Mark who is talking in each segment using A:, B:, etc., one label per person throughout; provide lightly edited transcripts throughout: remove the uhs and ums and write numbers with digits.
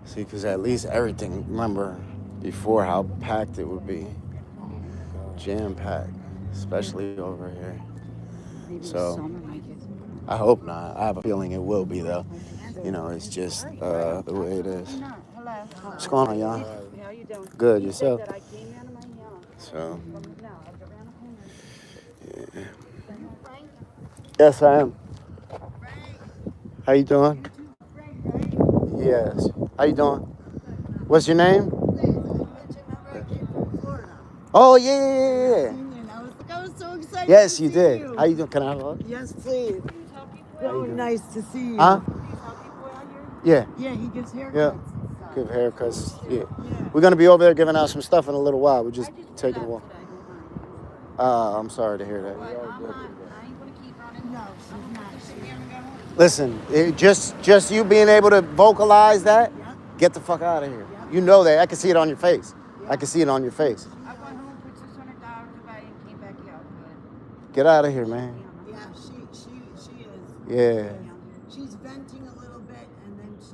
A: See, because at least everything, remember before how packed it would be, jam packed, especially over here. So I hope not. I have a feeling it will be though. You know, it's just the way it is. What's going on, y'all? Good, yourself? So, yeah. Yes, I am. How you doing? Yes. How you doing? What's your name? Oh, yeah, yeah, yeah, yeah.
B: I was so excited.
A: Yes, you did. How you doing? Can I have a hug?
B: Yes, please. So nice to see you.
A: Huh? Yeah.
B: Yeah, he gives haircuts.
A: Yeah. Give haircuts. Yeah. We're gonna be over there giving out some stuff in a little while. We're just taking a walk. I'm sorry to hear that.
B: No, she's not.
A: Listen, just you being able to vocalize that, get the fuck out of here. You know that. I can see it on your face. I can see it on your face.
C: I went home, put $600 away, and came back out.
A: Get out of here, man.
B: Yeah, she is.
A: Yeah.
B: She's venting a little bit, and then she's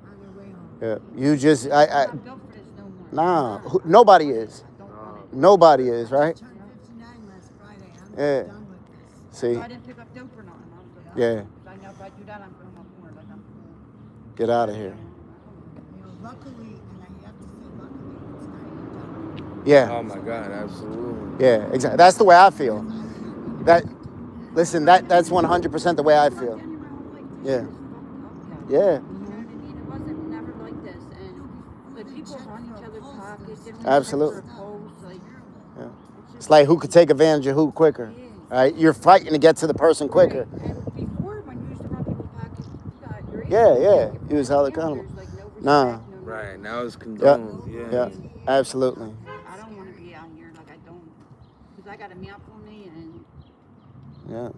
B: on her way home.
A: Yeah. You just,
C: I'm not built for this no more.
A: nah. Nobody is. Nobody is, right?
B: I turned 59 last Friday. I'm
A: Yeah.
B: done with this.
A: See?
C: So I didn't pick up dope or nothing.
A: Yeah.
C: I know if I do that, I'm going up more. Like I'm.
A: Get out of here.
B: You know, luckily, and I have to say luckily, it's not even done.
A: Yeah.
D: Oh my God, absolutely.
A: Yeah. Exactly. That's the way I feel. That. Listen. That's 100% the way I feel. Yeah. Yeah.
C: You know what I mean? It wasn't never like this, and like people run each other's pockets. They don't
A: Absolutely.
C: check their pulse, like,
A: Yeah. It's like who could take advantage of who quicker, right? You're fighting to get to the person quicker.
C: And before, when you used to run people's pockets, you got your
A: Yeah. You was held accountable.
C: Like, no respect,
A: Nah.
C: no
D: Right, now it's condoned.
A: Yeah. Absolutely.
C: I don't want to be out here like I don't, because I got a mouth on me and.
A: Yeah.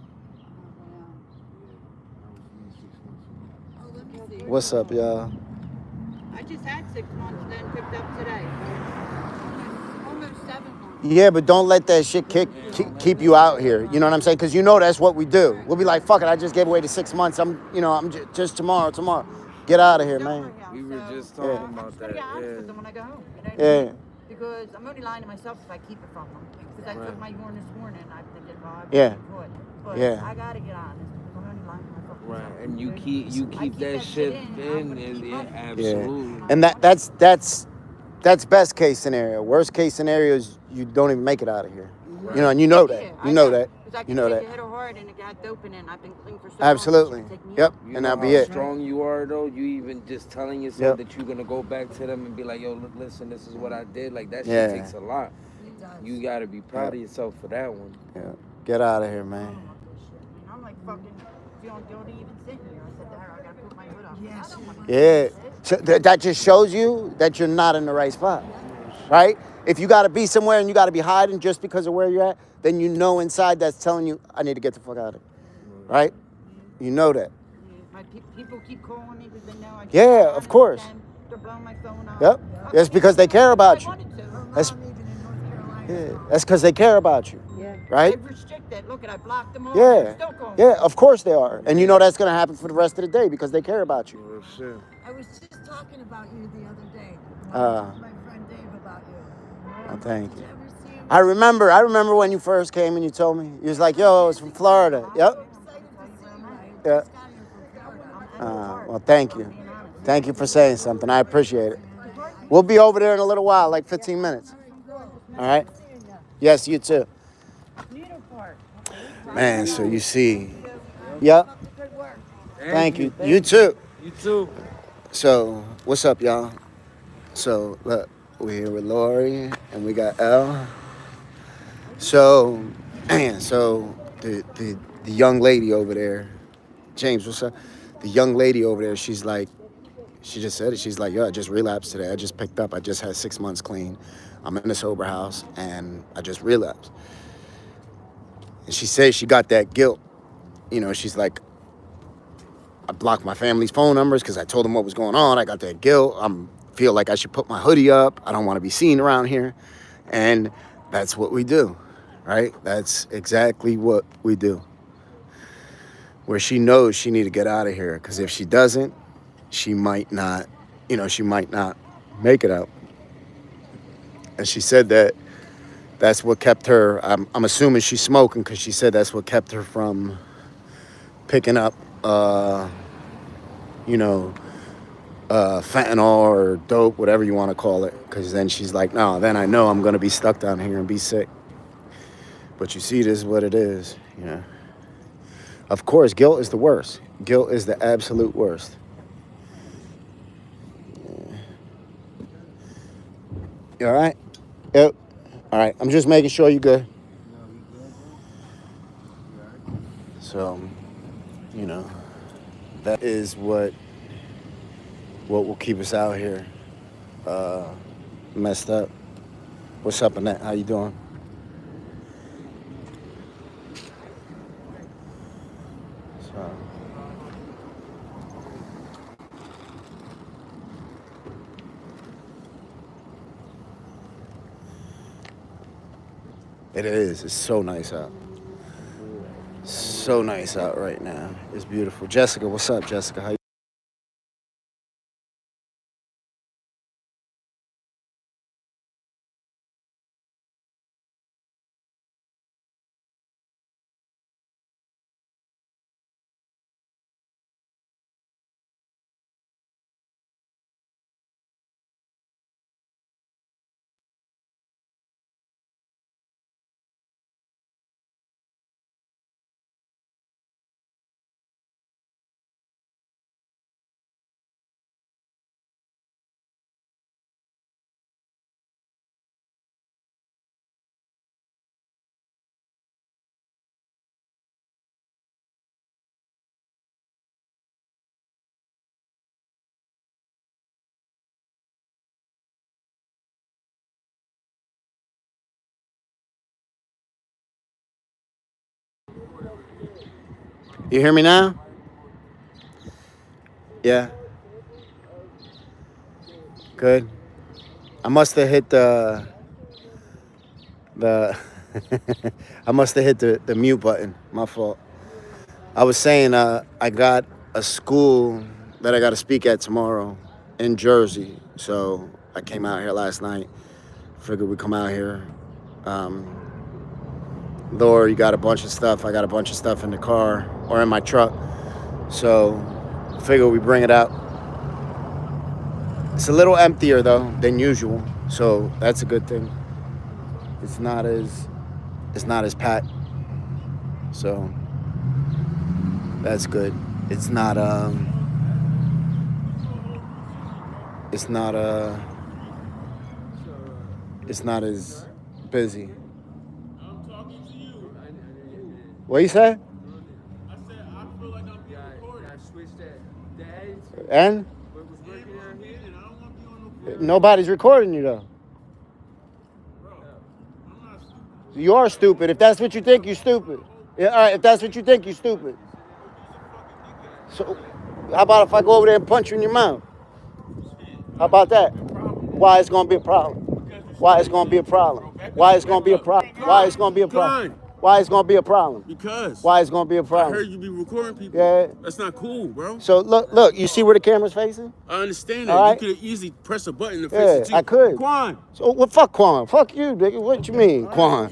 C: Oh,
A: What's up, y'all?
C: I just had 6 months, then picked up today. Almost 7 months.
A: Yeah, but don't let that shit keep you out here. You know what I'm saying? Because you know that's what we do. We'll be like, fuck it, I just gave away the 6 months. I'm just tomorrow. Get out of here, man.
D: We were just talking about that.
C: I'm just honest with them when I go home. You know what I
A: Yeah.
C: mean? Because I'm only lying to myself if I keep it from them. Because I took my urine this morning, I'm thinking, well, I
A: Yeah.
C: could. But
A: Yeah.
C: I gotta get honest because I'm only lying to myself.
D: Right, and you keep that shit in, and yeah, absolutely.
A: Yeah. And that's best case scenario. Worst case scenario is you don't even make it out of here.
D: Right.
A: You know, and you know that.
C: Yeah,
A: You know that.
C: Because I
A: You know
C: can
A: that.
C: take a hit of hard and it got dope in it, and I've been clean for so
A: Absolutely.
C: long. Take me
A: Yep.
C: out.
D: You
A: And
D: know
A: that'll be
D: how
A: it.
D: strong you are, though. You even just telling yourself that you're gonna go back to them and be like, "Yo, listen, this is what I did." Like that shit takes a lot. You gotta be proud of yourself for that one.
A: Yeah. Get out of here, man.
C: I'm like fucking feeling guilty even sitting here. I said to her, I gotta put my hood up.
B: Yes,
C: I don't wanna
A: Yeah.
C: do this.
A: So that just shows you that you're not in the right spot, right? If you got to be somewhere and you got to be hiding just because of where you're at, then you know inside that's telling you, I need to get the fuck out of here, right? You know that.
C: My people keep calling me because they know I
A: Yeah, of course.
C: They're blowing my phone up.
A: Yep. That's because they care about you.
B: Her
A: That's-
B: mom even in North Carolina.
A: Yeah. That's because they care about you,
C: Yeah.
A: right?
C: They restricted. Look, I blocked them all.
A: Yeah.
C: They're still calling.
A: Yeah, of course they are. And you know that's going to happen for the rest of the day because they care about you.
D: Oh shit.
B: I was just talking about you the other day.
A: Uh,
B: My friend Dave about you.
A: Oh, thank
B: Did
A: you.
B: you ever see him?
A: I remember when you first came and you told me. You was like, yo, it's from Florida. Yep.
B: I'm excited to see you. I
A: Yeah.
B: just got here from Florida.
A: Well, thank you. Thank you for saying something. I appreciate it. We'll be over there in a little while, like 15 minutes. All right? Yes, you too. Man, so you see. Yep.
B: Good work.
A: Thank you. You too.
D: You too.
A: So, what's up, y'all? So, look, we're here with Lori and we got Elle. So, man, so the young lady over there, James, what's up? The young lady over there, she's like, she just said it. She's like, yo, I just relapsed today. I just picked up. I just had 6 months clean. I'm in a sober house and I just relapsed. And she says she got that guilt. You know, she's like, I blocked my family's phone numbers because I told them what was going on. I got that guilt. I feel like I should put my hoodie up. I don't want to be seen around here. And that's what we do, right? That's exactly what we do. Where she knows she need to get out of here because if she doesn't, she might not, she might not make it out. And she said that's what kept her. I'm assuming she's smoking because she said that's what kept her from picking up, fentanyl or dope, whatever you want to call it. Because then she's like, no, then I know I'm going to be stuck down here and be sick. But you see, this is what it is. Of course, guilt is the worst. Guilt is the absolute worst. You all right? Yep. All right. I'm just making sure you're good. So, that is what will keep us out here messed up. What's up, Annette? How you doing? So, it is. It's so nice out. So nice out right now. It's beautiful. Jessica, what's up, Jessica? How you? You hear me now? Yeah. Good. I must have hit the I must have hit the mute button. My fault. I was saying I got a school that I got to speak at tomorrow in Jersey. So I came out here last night. Figured we'd come out here. Laura, you got a bunch of stuff. I got a bunch of stuff in the car or in my truck. So figure we bring it out. It's a little emptier though than usual. So that's a good thing. It's not as packed. So that's good. It's not as busy.
E: I'm talking to you.
A: What you say?
E: I said I feel like I'm being recorded.
D: I switched that.
A: And
D: What was working out here?
E: And I don't want to be on no board.
A: nobody's recording you though.
E: Bro, I'm not stupid.
A: You are stupid. If that's what you think, you're stupid. Yeah, all right. If that's what you think, you're stupid. So, how about if I go over there and punch you in your mouth? How about that? Why it's gonna be a problem? Why it's gonna be a problem? Why it's gonna be a problem? Why it's gonna be a problem? Why it's gonna be a problem?
E: Because
A: Why it's gonna be a
E: I
A: problem?
E: heard you be recording people.
A: Yeah.
E: That's not cool, bro.
A: So look. You see where the camera's facing?
E: I understand that.
A: All right.
E: You could have easily pressed a button to fix
A: Yeah,
E: it too.
A: I could.
E: Quan.
A: So what? Fuck Quan. Fuck you, nigga. What you mean, Quan?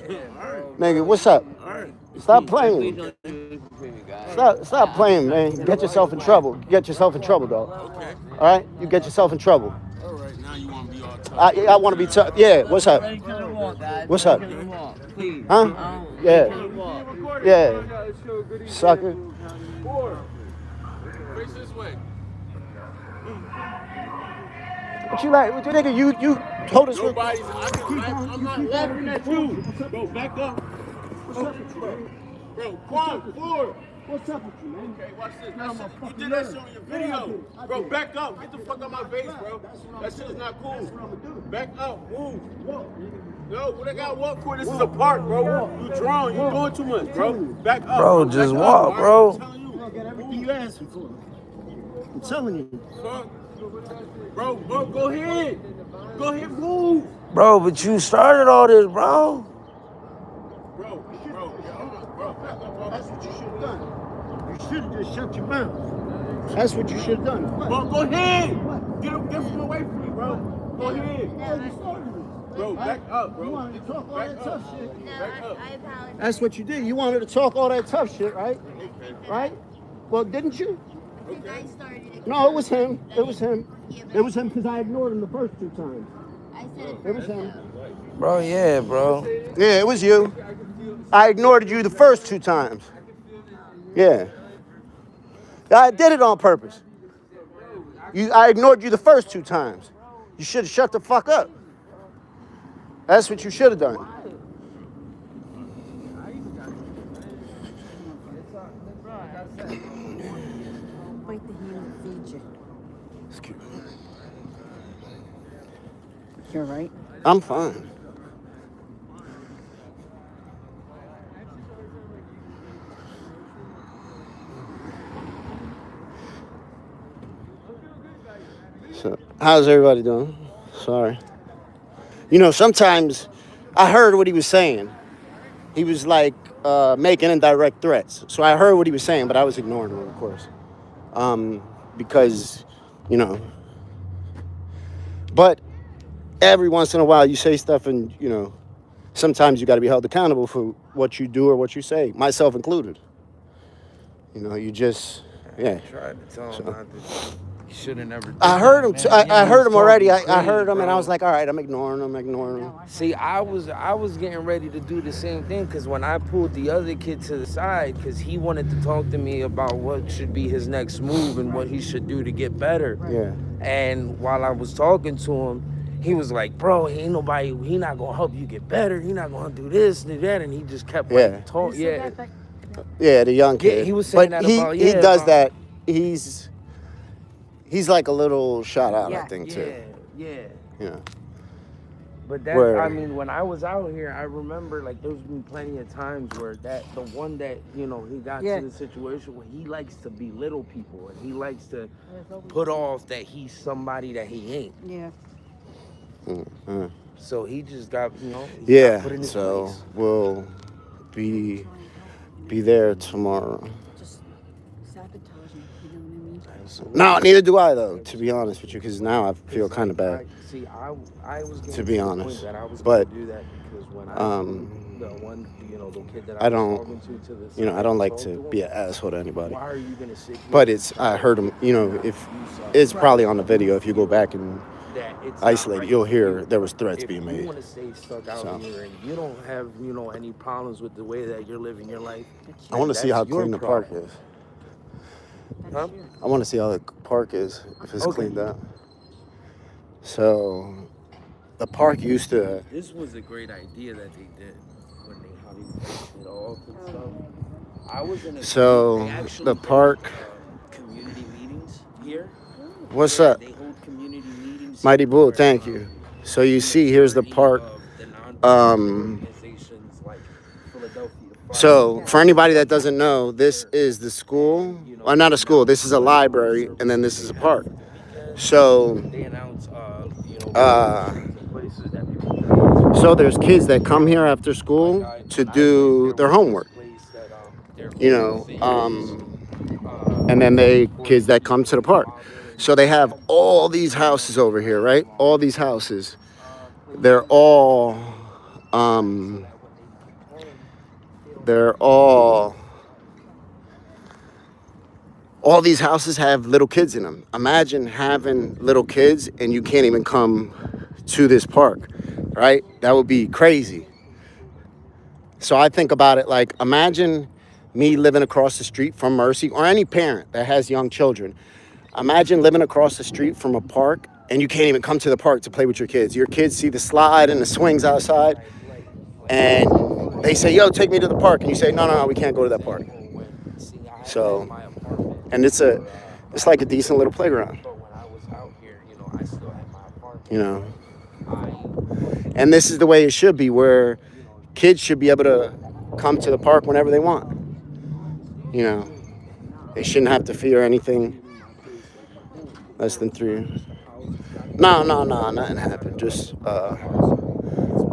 A: Nigga, what's up?
E: All right.
A: Stop playing. Stop playing, man. You get yourself in trouble. You get yourself in trouble, dog.
E: Okay.
A: All right? You get yourself in trouble.
E: All right. Now you want to be all tough.
A: I want to be tough. Yeah, what's up? What's up? Huh? Yeah. Yeah. Sucker.
E: Face this way.
A: What you like? What you nigga? You told us.
E: Nobody's. I'm not laughing at you. Bro, back up. What's up with you, bro? Quan, floor.
B: What's up with you, man?
E: Okay, watch this. You did that shit on your video. Bro, back up. Get the fuck out my face, bro. That shit is not cool. Back up. Move. No, what I got walk for? This is a park, bro. You drawing. You doing too much, bro. Back up.
D: Bro,
E: Back
D: just
E: up,
D: walk,
E: all
D: bro.
E: I'm telling you.
B: I got everything you asking for. I'm telling you.
E: Fuck. Bro, go ahead. Go ahead, move.
D: Bro, but you started all this, bro.
E: Bro, back up, bro.
B: That's what you should have done. You should have just shut your mouth. That's what you should have done.
E: Bro, go ahead.
B: What?
E: Get from away from me, bro. Go ahead. Bro, back up, bro.
B: You wanted to talk all that tough shit.
E: Back up.
F: I apologize.
A: That's what you did. You wanted to talk all that tough shit, right? Right? Well, didn't you?
F: I started it.
A: No, it was him. It was him.
F: Yeah, but
A: It was him because I ignored him the first 2 times.
F: I said it
A: It was
F: first.
A: him.
D: Bro, yeah, bro.
A: Yeah, it was you. I ignored you the first 2 times. Yeah. I did it on purpose. I ignored you the first 2 times. You should have shut the fuck up. That's what you should have done.
B: Bite the hand that feeds you.
A: Excuse me.
B: You're right.
A: I'm fine. So, how's everybody doing? Sorry. You know, sometimes I heard what he was saying. He was like making indirect threats. So I heard what he was saying, but I was ignoring him, of course. Because, you know. But every once in a while you say stuff and, you know, sometimes you got to be held accountable for what you do or what you say, myself included. You know, you just, yeah.
D: I tried to tell him not to. He should have never did
A: I heard him.
D: that,
A: I heard him already. I
D: talking
A: heard him,
D: crazy,
A: and I was
D: bro.
A: like, all right, I'm ignoring him.
D: See, I was getting ready to do the same thing because when I pulled the other kid to the side because he wanted to talk to me about what should be his next move and what he should do to get better.
A: Yeah.
D: And while I was talking to him, he was like, bro, he not gonna help you get better. He not gonna do this, do that, and he just kept like talking. Yeah.
A: Yeah, the young kid.
D: Yeah, he was saying
A: but
D: that about
A: he does that. He's like a little shot out, I think, too.
D: Yeah.
A: Yeah.
D: But that,
A: Where-
D: I mean, when I was out here, I remember like there's been plenty of times where the one that, you know, he got to the situation where he likes to belittle people and he likes to put off that he's somebody that he ain't.
B: Yeah.
A: Mm-hmm.
D: So he just got, you know,
A: Yeah.
D: put in his
A: So
D: place.
A: we'll be there tomorrow.
B: Just sabotaging, you know what I mean?
D: So
A: No, neither do I, though, to be honest with you, because now I feel kind of bad.
D: See, I was getting
A: To be
D: the
A: honest.
D: point that I was
A: But,
D: gonna do that because when the one, you know, the kid that
A: I
D: was
A: don't,
D: talking to the
A: you know, I don't like
D: talk
A: to
D: him,
A: be an asshole to anybody.
D: why are you gonna sit here
A: But I heard him, you know, if it's probably on the video, if you go back and
D: that it's
A: isolate
D: not
A: it, you'll
D: right
A: hear
D: for you.
A: there was threats
D: If
A: being
D: you
A: made.
D: want to stay stuck out
A: So.
D: here and you don't have, you know, any problems with the way that you're living your life,
A: I want to see
D: that's
A: how
D: your
A: clean the park
D: problem.
A: is.
D: Huh?
A: I want to see how the park is, if it's
D: Okay.
A: cleaned up. So, the park used to,
D: This was a great idea that they did when how they placed it off and stuff. I was in a
A: So,
D: they actually
A: the
D: hold,
A: park-
D: community meetings here.
A: what's
D: where
A: up?
D: They hold community meetings.
A: Mighty Bull,
D: where,
A: thank you. So you see, here's the park.
D: The organizations like Philadelphia Fire.
A: So, for anybody that doesn't know, this is the school. Well, not a school. This is a library, and then this is a park. So,
D: They announce, you know, places that people
A: so there's kids that come here after school to do their homework. You know, and then kids that come to the park. So they have all these houses over here, right? All these houses. They're all all these houses have little kids in them. Imagine having little kids and you can't even come to this park, right? That would be crazy. So I think about it like, imagine me living across the street from Mercy, or any parent that has young children. Imagine living across the street from a park and you can't even come to the park to play with your kids. Your kids see the slide and the swings outside and they say, yo, take me to the park. And you say, no, we can't go to that park. So, and it's like a decent little playground, you know. And this is the way it should be, where kids should be able to come to the park whenever they want. You know, they shouldn't have to fear anything less than 3. No, nothing happened. Just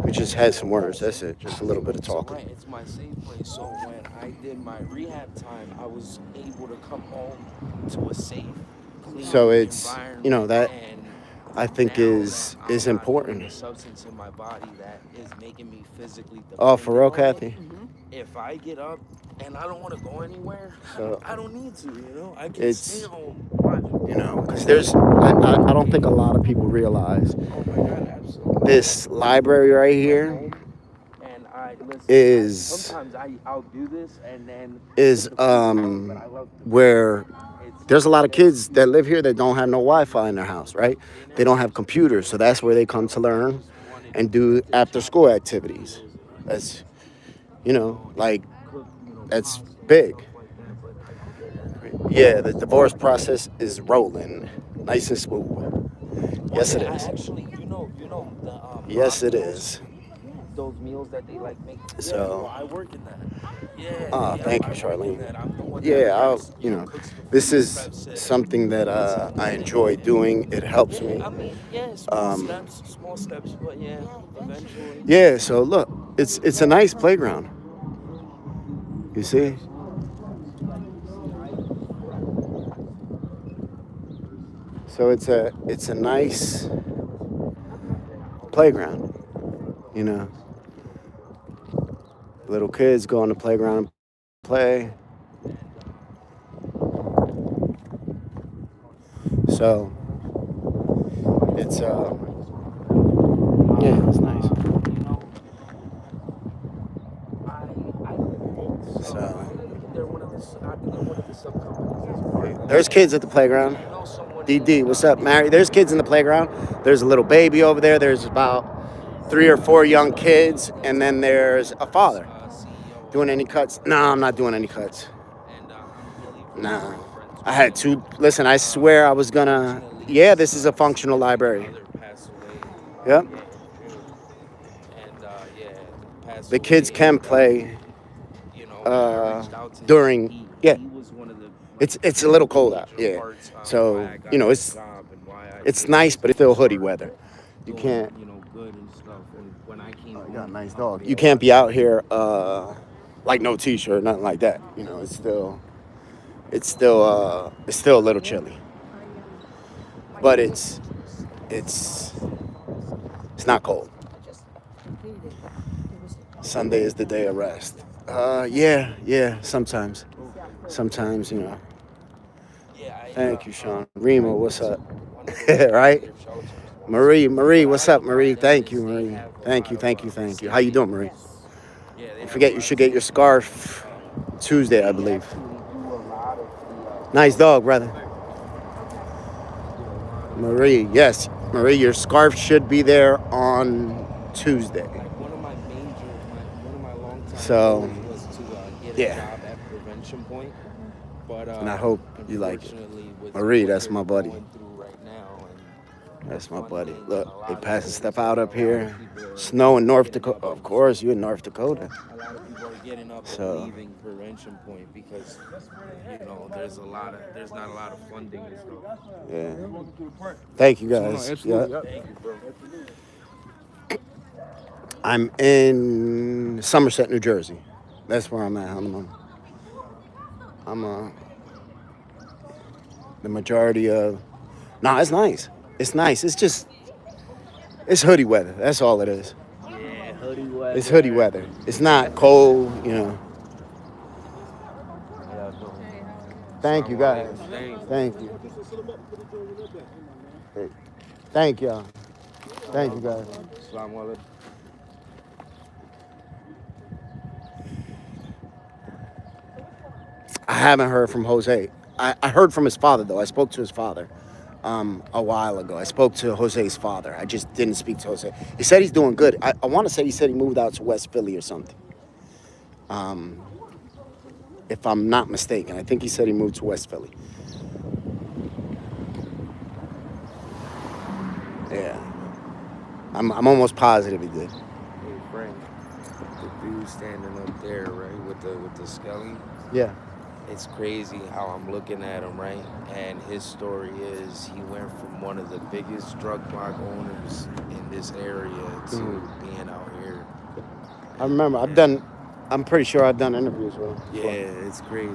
A: we just had some words. That's it. Just a little bit of talking.
D: Right, it's my safe place. So when I did my rehab time, I was able to come home to a safe, clean
A: So it's,
D: environment
A: you know, that
D: and
A: I think
D: now
A: is
D: that I'm not doing
A: important.
D: a substance in my body that is making me physically
A: Oh, for
D: dependent
A: real,
D: on it,
A: Kathy.
D: if I get up and I don't want to go anywhere,
A: So
D: I don't need to, you know? I can stay
A: it's,
D: home, watch it.
A: because I don't think a lot of people realize
D: Oh my God, absolutely.
A: this library right
D: At
A: here
D: home, and I listen.
A: is
D: Sometimes I'll do this and then
A: is
D: but I love the
A: where
D: it's
A: there's a lot of kids that live here that don't have no Wi-Fi in their house, right? They don't have computers, so that's where they come to learn and do after school activities. That's like that's big. Yeah, the divorce process is rolling, nice and smooth. Yes, it
D: I
A: is.
D: actually, the
A: Yes, it
D: meals,
A: is.
D: those meals that they like make. Yeah,
A: So,
D: I work in that. Yeah,
A: thank you,
D: I work in
A: Charlene.
D: that. I'm the one that
A: Yeah,
D: preps, cooks the
A: this
D: food,
A: is
D: preps it.
A: something that I enjoy doing. It helps me.
D: I mean, yeah,
A: Um,
D: small steps, but yeah, eventually.
A: yeah. So look, it's a nice playground. You see. So it's a nice playground. You know, little kids go on the playground and play. So it's yeah, it's nice. So
D: They're one of the sub companies.
A: there's kids at the playground. DD, what's up, Mary? There's kids in the playground. There's a little baby over there. There's about 3 or 4 young kids, and then there's a father. Doing any cuts? No, I'm not doing any cuts. Nah. I had to listen. I swear I was gonna. Yeah, this is a functional library. Yep. The kids can play during. Yeah. It's a little cold out. Yeah. So it's nice, but it's still hoodie weather. You can't.
D: Good and stuff. And when I came
A: You got a nice dog. You can't be out here like no t-shirt, nothing like that. It's still a little chilly. But it's not cold. Sunday is the day of rest. Yeah, sometimes. Sometimes, Thank you, Sean. Remo, what's up? Right? Marie, what's up, Marie? Thank you, Marie. Thank you. How you doing, Marie? Don't forget, you should get your scarf Tuesday, I believe. Nice dog, brother. Marie, yes. Marie, your scarf should be there on Tuesday.
D: One of my long-time
A: So,
D: goals was to get a
A: yeah.
D: job at Prevention Point. But,
A: And I hope you like it.
D: unfortunately, with
A: Marie,
D: what
A: that's
D: they're
A: my buddy.
D: going through right now, and
A: That's my
D: funding
A: buddy.
D: and
A: Look,
D: a lot
A: they
D: of
A: passing
D: things,
A: stuff out up
D: a lot of
A: here.
D: people are
A: Snow in North
D: getting
A: Dakota.
D: up
A: Of course, you in North Dakota.
D: A lot of people are getting up
A: So-
D: and leaving Prevention Point because there's not a lot of funding and stuff.
A: Yeah. Thank you, guys.
E: absolutely.
A: Yeah.
D: Thank you, bro.
A: I'm in Somerset, New Jersey. That's where I'm at. I'm the majority of. Nah, it's nice. It's nice. It's hoodie weather. That's all it is.
D: Yeah, hoodie weather.
A: It's hoodie weather. It's not cold, Thank you, guys. Thank you. Thank y'all. Thank you, guys.
D: Assalamu alaikum.
A: I haven't heard from Jose. I heard from his father, though. I spoke to his father a while ago. I spoke to Jose's father. I just didn't speak to Jose. He said he's doing good. I want to say he said he moved out to West Philly or something. If I'm not mistaken. I think he said he moved to West Philly. Yeah. I'm almost positive he did.
D: Hey, Frank, the dude standing up there, right, with the skelly.
A: Yeah.
D: It's crazy how I'm looking at him, right? And his story is he went from one of the biggest drug block owners in this area to being out here.
A: I remember. I'm pretty sure I've done interviews with him.
D: Yeah, it's crazy.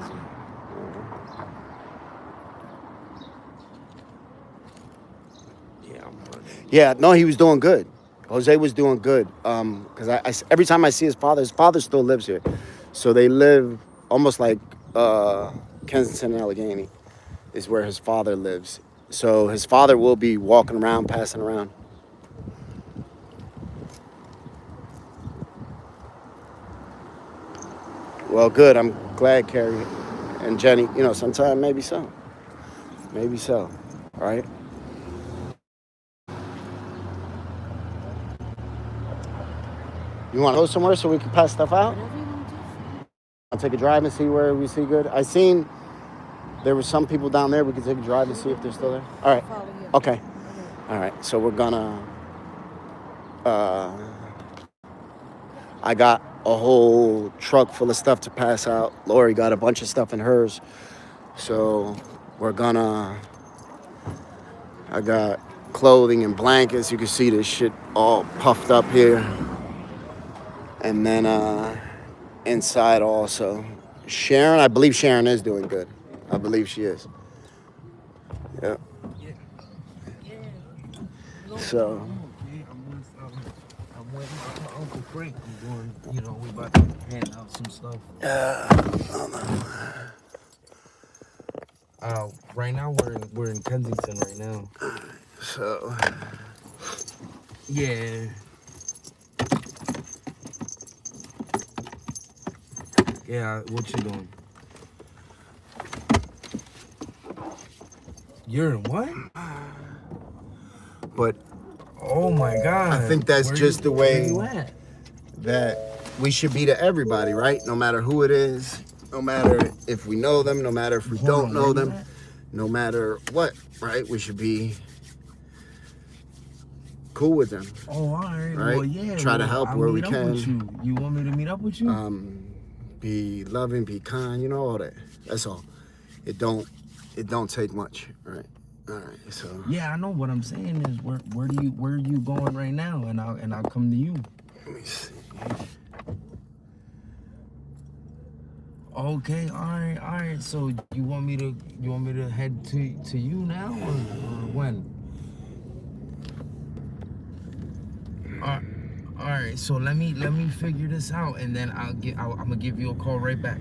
D: Yeah, I'm running.
A: Yeah, no, he was doing good. Jose was doing good. Because every time I see his father still lives here. So they live almost like Kensington and Allegheny is where his father lives. So his father will be walking around, passing around. Well, good. I'm glad, Carrie and Jenny. You know, sometime maybe so. Maybe so. All right. You want to go somewhere so we can pass stuff out? I'll take a drive and see where we see good. I seen there were some people down there. We could take a drive and see if they're still there. All right. Okay. All right. So we're gonna. I got a whole truck full of stuff to pass out. Lori got a bunch of stuff in hers. So we're gonna. I got clothing and blankets. You can see this shit all puffed up here. And then inside also. Sharon, I believe Sharon is doing good. I believe she is. Yeah. So.
D: I'm waiting for my Uncle Frank. I'm going, you know, we about to hand out some stuff. Right now we're in Kensington right now.
A: So.
D: Yeah. Yeah, what you doing? You're in what?
A: But
D: oh my God.
A: I think that's just the way
D: where you at?
A: that we should be to everybody, right? No matter who it is, no matter if we know them, no matter if we don't know them, no matter what, right? We should be cool with them.
D: Oh, all right.
A: Right?
D: Well, yeah.
A: Try to help
D: I'll
A: where we
D: meet up
A: can.
D: with you. You want me to meet up with you?
A: Be loving, be kind, you know, all that. That's all. It don't take much, right? All right. So
D: yeah, I know. What I'm saying is, where are you going right now? And I'll come to you.
A: let me see.
D: Okay, all right. So you want me to head to you now or when? All right. So let me figure this out, and then I'm gonna give you a call right back.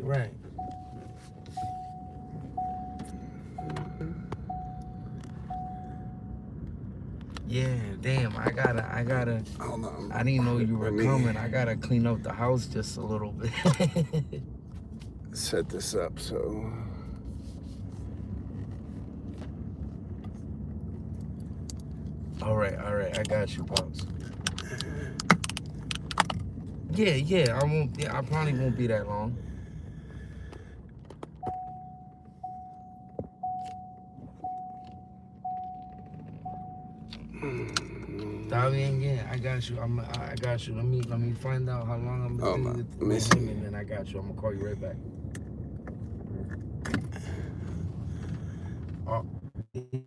D: Right. Yeah, damn. I gotta.
A: Hold on.
D: I didn't know you were
A: Let me
D: coming. I gotta clean up the house just a little bit.
A: set this up so.
D: All right. I got you, pops. Yeah. I won't. Yeah, I probably won't be that long. Yeah, I got you. I got you. Let me find out how long I'm gonna do with him, and then I got you. I'm gonna call you right back. Oh,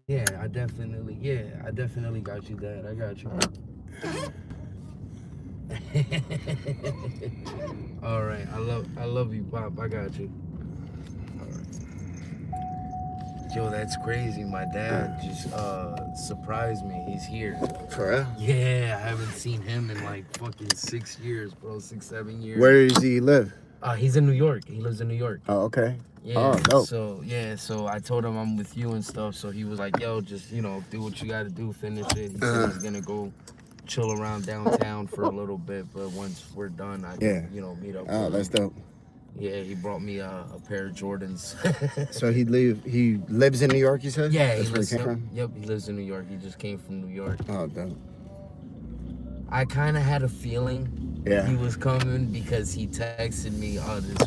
D: yeah, I definitely got you, Dad. I got you. All right, I love you, Pop. I got you. All right. Yo, that's crazy. My dad just surprised me. He's here.
A: For real?
D: Yeah, I haven't seen him in like fucking 6 years, bro. 6, 7 years.
A: Where does he live?
D: He's in New York. He lives in New York.
A: Oh, okay.
D: Yeah.
A: Oh, dope.
D: So I told him I'm with you and stuff. So he was like, yo, just, you know, do what you got to do, finish it. He said he's gonna go chill around downtown for a little bit, but once we're done, I can, you know, meet up.
A: Oh, that's dope.
D: Yeah, he brought me a pair of Jordans.
A: So he lives in New York, you said?
D: Yeah,
A: That's where he came from?
D: Yep, he lives in New York. He just came from New York.
A: Oh, dope.
D: I kind of had a feeling he was coming because he texted me this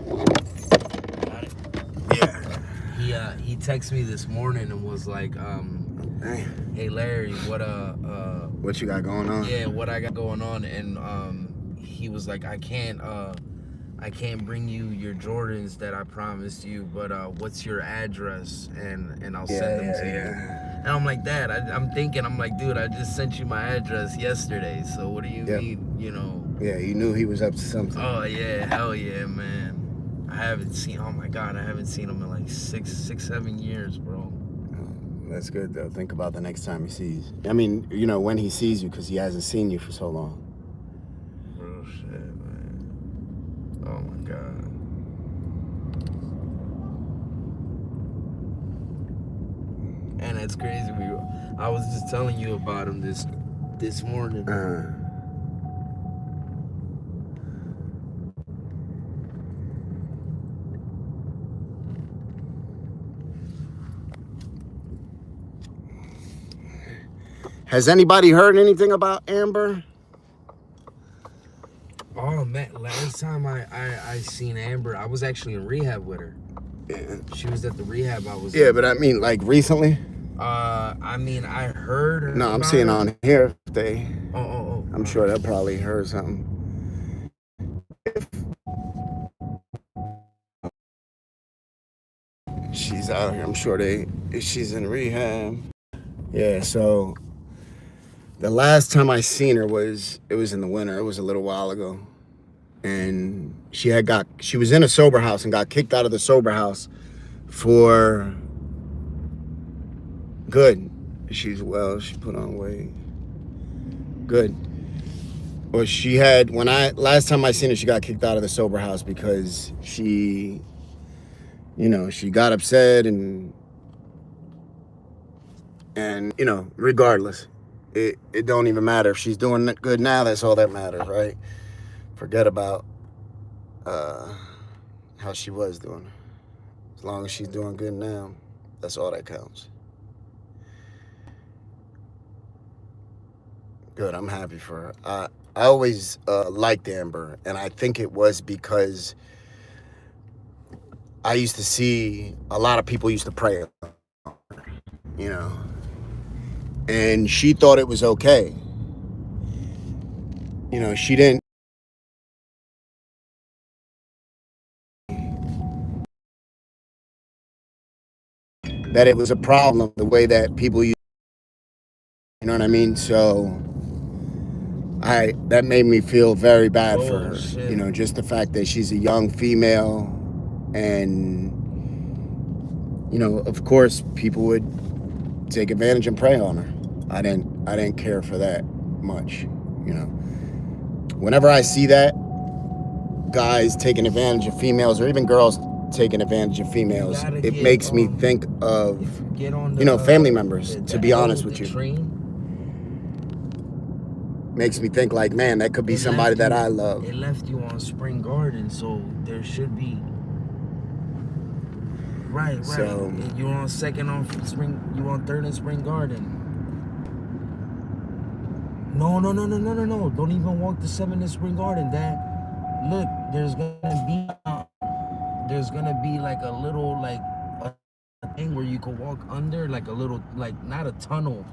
D: morning. Yeah. He texted me this morning and was like, hey Larry,
A: what you got going on?
D: Yeah, what I got going on, and he was like, I I can't bring you your Jordans that I promised you, but what's your address? And I'll send them to you. And I'm like, Dad, I'm thinking, I'm like, dude, I just sent you my address yesterday. So what do you mean, you know?
A: Yeah, you knew he was up to something.
D: Oh yeah, hell yeah, man. I haven't seen. Oh my God, I haven't seen him in like 7 years, bro.
A: That's good though. Think about the next time he sees. I mean, you know, when he sees you, because he hasn't seen you for so long.
D: Real shit, man. Oh my God. And that's crazy. I was just telling you about him this morning.
A: Has anybody heard anything about Amber?
D: Oh man, last time I seen Amber, I was actually in rehab with her.
A: Yeah.
D: She was at the rehab I was
A: Yeah,
D: in.
A: but I mean, like recently.
D: I mean, I heard.
A: No, I'm seeing
D: her.
A: on here if they.
D: Oh.
A: I'm sure they'll probably heard something. She's out here. I'm sure she's in rehab. Yeah, so the last time I seen her was in the winter. It was a little while ago. And she was in a sober house and got kicked out of the sober house for good. She put on weight. Good. Well, last time I seen her, she got kicked out of the sober house because she got upset and you know, regardless, it don't even matter if she's doing good now. That's all that matters, right? Forget about how she was doing. As long as she's doing good now, that's all that counts. Good, I'm happy for her. I always liked Amber, and I think it was because I used to see a lot of people used to pray on her, you know, and she thought it was okay. You know, she didn't. That it was a problem the way that people used. You know what I mean? So that made me feel very bad for her.
D: Shit.
A: You know, just the fact that she's a young female, and you know, of course, people would take advantage and prey on her. I didn't care for that much. You know, whenever I see that, guys taking advantage of females, or even girls taking advantage of females, it makes me think of family members. To be honest with you. Makes me think like, man, that could be somebody that I love.
D: It left you on Spring Garden, so there should be. Right.
A: So,
D: you're on second on Spring. You on third in Spring Garden. No. Don't even walk the 7 in Spring Garden, Dad. Look, there's gonna be like a little a thing where you can walk under, like a little, like not a tunnel,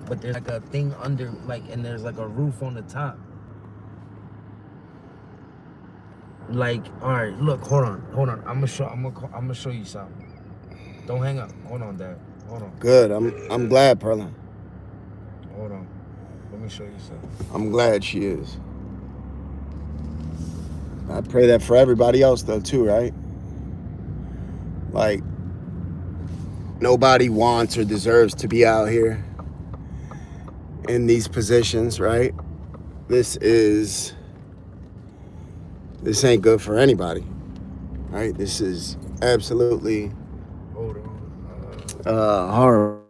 D: but there's like a thing under, and there's like a roof on the top. Like, all right, look, hold on. I'm gonna show you something. Don't hang up. Hold on, Dad. Hold on.
A: Good. I'm glad, Perla.
D: Hold on. Let me show you something.
A: I'm glad she is. I pray that for everybody else though too, right? Like, nobody wants or deserves to be out here in these positions, right? This ain't good for anybody, right? This is absolutely horrible.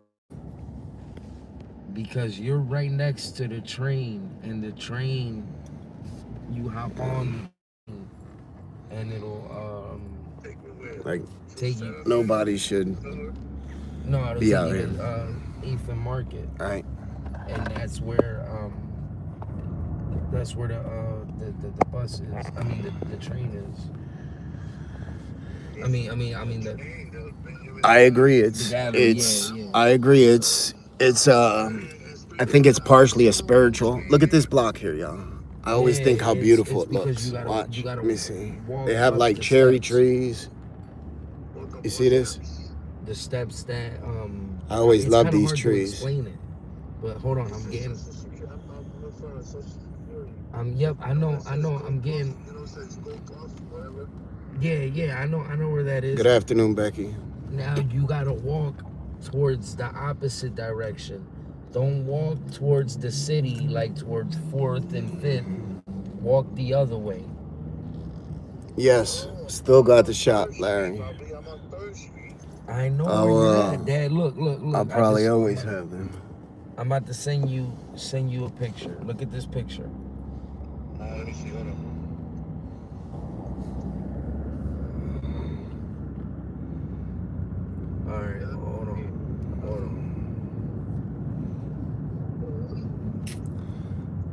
D: Because you're right next to the train, and the train, you hop on, and it'll take you.
A: Nobody should
D: it'll
A: be
D: take
A: out
D: you
A: here.
D: to Ethan Market,
A: right?
D: And that's where the bus is. I mean the train is.
A: I agree. I agree. It's I think it's partially a spiritual. Look at this block here, y'all. I always think how beautiful it
D: because
A: looks. Watch.
D: you gotta
A: Let me see.
D: walk
A: They have
D: up
A: like
D: the
A: cherry
D: steps.
A: trees. You see this?
D: The steps that
A: I always
D: it's
A: love
D: kind of
A: these
D: hard
A: trees.
D: to explain it. But hold on, yep, I know, I'm getting. Yeah, I know where that is.
A: Good afternoon, Becky.
D: Now you gotta walk towards the opposite direction. Don't walk towards the city like towards 4th and 5th. Walk the other way.
A: Yes, still got the shop, Larry.
D: I know where you're at, Dad. Look.
A: I'll probably always have them.
D: I'm about to send you a picture. Look at this picture.
E: Let me see. Hold on.
D: All right, hold on.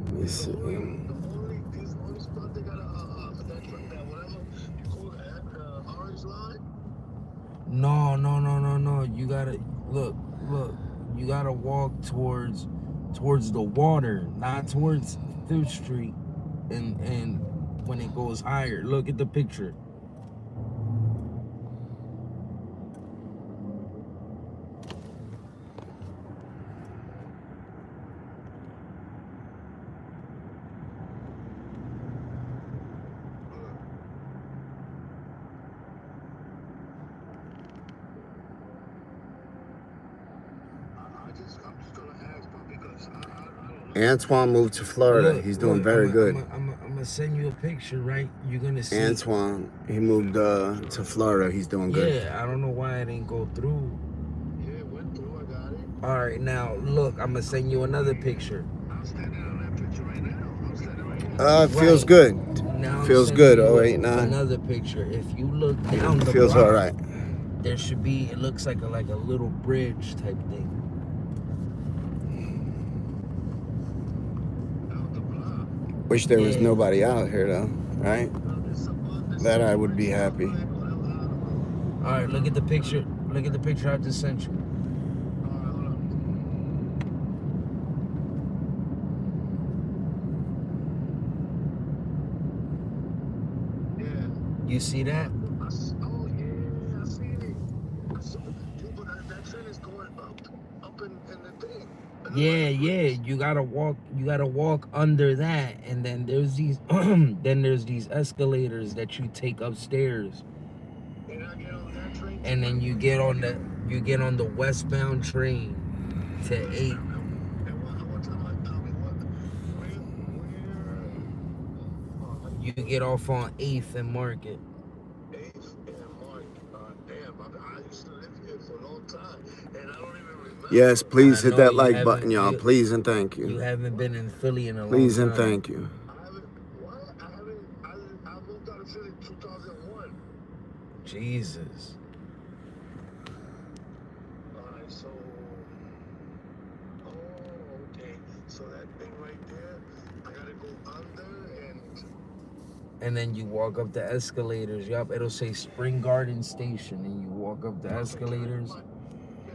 A: Let me see.
E: This only spot they got that whatever you call that orange line.
D: No. You gotta look. You gotta walk towards the water, not towards 5th Street, and when it goes higher. Look at the picture.
E: I'm just gonna ask, bro, because I don't know.
A: Antoine moved to Florida. He's doing very good.
D: I'm gonna send you a picture, right? You're gonna see.
A: Antoine, he moved to Florida. He's doing good.
D: Yeah, I don't know why it didn't go through.
E: Yeah, it went through. I got it.
D: All right, now look, I'm gonna send you another picture.
E: I'm standing on that picture right now. I'm standing right here.
A: Feels good.
D: Now I'm
A: Feels
D: sending
A: good.
D: you
A: 089.
D: Another picture. If you look down the
A: Feels
D: block,
A: all right.
D: there should be. It looks like a little bridge type thing.
A: Wish there was nobody out here though, right? That I would be happy.
D: All right, look at the picture. Look at the picture I just sent you. You see that?
E: Oh yeah, I see it. But that train is going up in the thing.
D: Yeah. You gotta walk under that, and then there's these then there's these escalators that you take upstairs.
E: And I get on that train.
D: And then you get on the westbound train to 8th. You get off on 8th and Market.
E: 8th and Market. Damn, I used to live here for a long time, and I don't even remember.
A: Yes, please hit that like
D: haven't-
A: button, y'all. Please and thank
D: You
A: you.
D: haven't been in Philly in a long time.
A: Please and thank you.
E: I moved out of Philly in 2001.
D: Jesus.
E: Alright, so. Oh, okay. So that thing right there, I gotta go under
D: And then you walk up the escalators. Yup, it'll say Spring Garden Station, and you walk up the escalators.
E: Can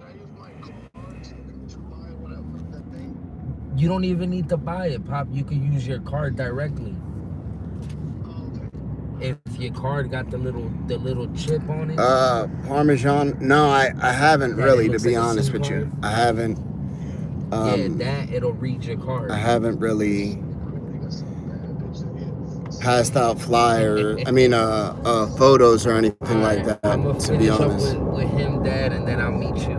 E: I use my card to buy whatever that thing?
D: You don't even need to buy it, Pop. You can use your card directly.
E: Oh, okay.
D: If your card got the little chip on it.
A: Parmesan. No, I haven't
D: That
A: really,
D: it
A: to
D: looks
A: be
D: like a
A: honest
D: SIM
A: with you.
D: card?
A: I haven't.
D: That it'll read your card.
A: I haven't really passed out photos or anything like that.
D: I'm gonna
A: To be
D: finish up
A: honest.
D: with him, Dad, and then I'll meet you.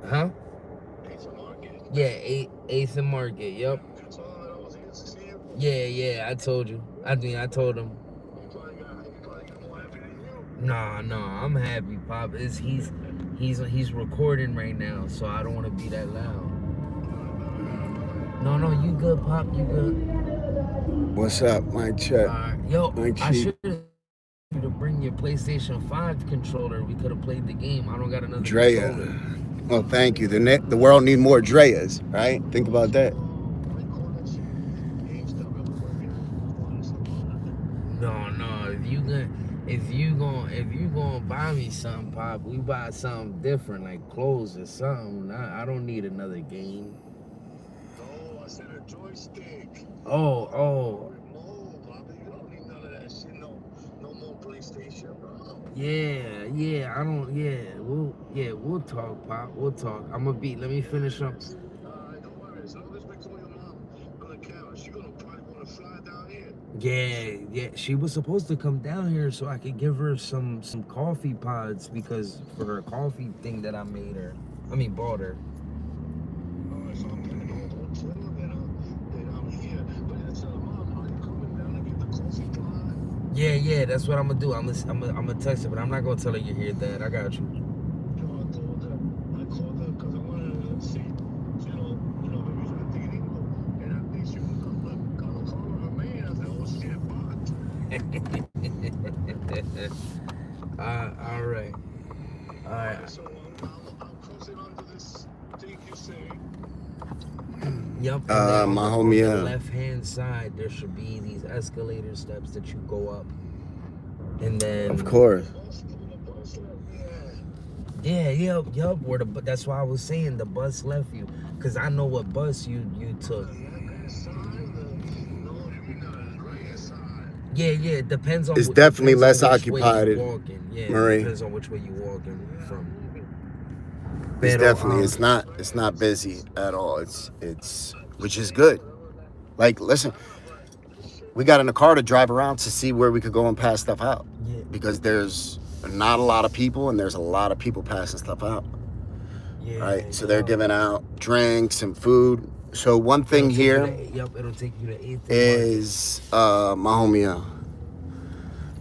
D: Huh? Yeah, 8th and Market. Yep. Yeah. I told you. I told him. Nah. I'm happy, Pop. He's recording right now, so I don't want to be that loud. No, you good, Pop. You good.
A: What's up, Mike Check?
D: Yo,
A: Mike
D: I
A: Cheek.
D: should have to bring your PlayStation 5 controller. We could have played the game. I don't got another
A: Drea.
D: controller.
A: Well, thank you. The world need more Dreas, right? Think about that.
D: No. If you gonna buy me something, Pop, we buy something different, like clothes or something. I don't need another game. Oh, oh. Yeah, I don't, we'll talk, Pop, we'll talk. Let me finish up. Yeah, she was supposed to come down here so I could give her some coffee pods because for her coffee thing that I made her. I mean, bought her. Yeah, that's what I'm gonna do. I'm gonna text her, but I'm not gonna tell her you're here, Dad. I got you. All right. Yep. And
A: my
D: on the
A: homie,
D: left-hand side, there should be these escalator steps that you go up, and then.
A: Of course.
D: Yeah. That's why I was saying the bus left you, cause I know what bus you took. Yeah. It depends on.
A: It's definitely less occupied,
D: Yeah,
A: Marie.
D: it depends on which way you walking from.
A: It's definitely it's not busy at all. It's which is good. Like, listen, we got in a car to drive around to see where we could go and pass stuff out.
D: Yeah.
A: Because there's not a lot of people and there's a lot of people passing stuff out.
D: Yeah.
A: Right? So they're giving out drinks and food. So one thing here
D: it'll take you to 8th
A: is my homie.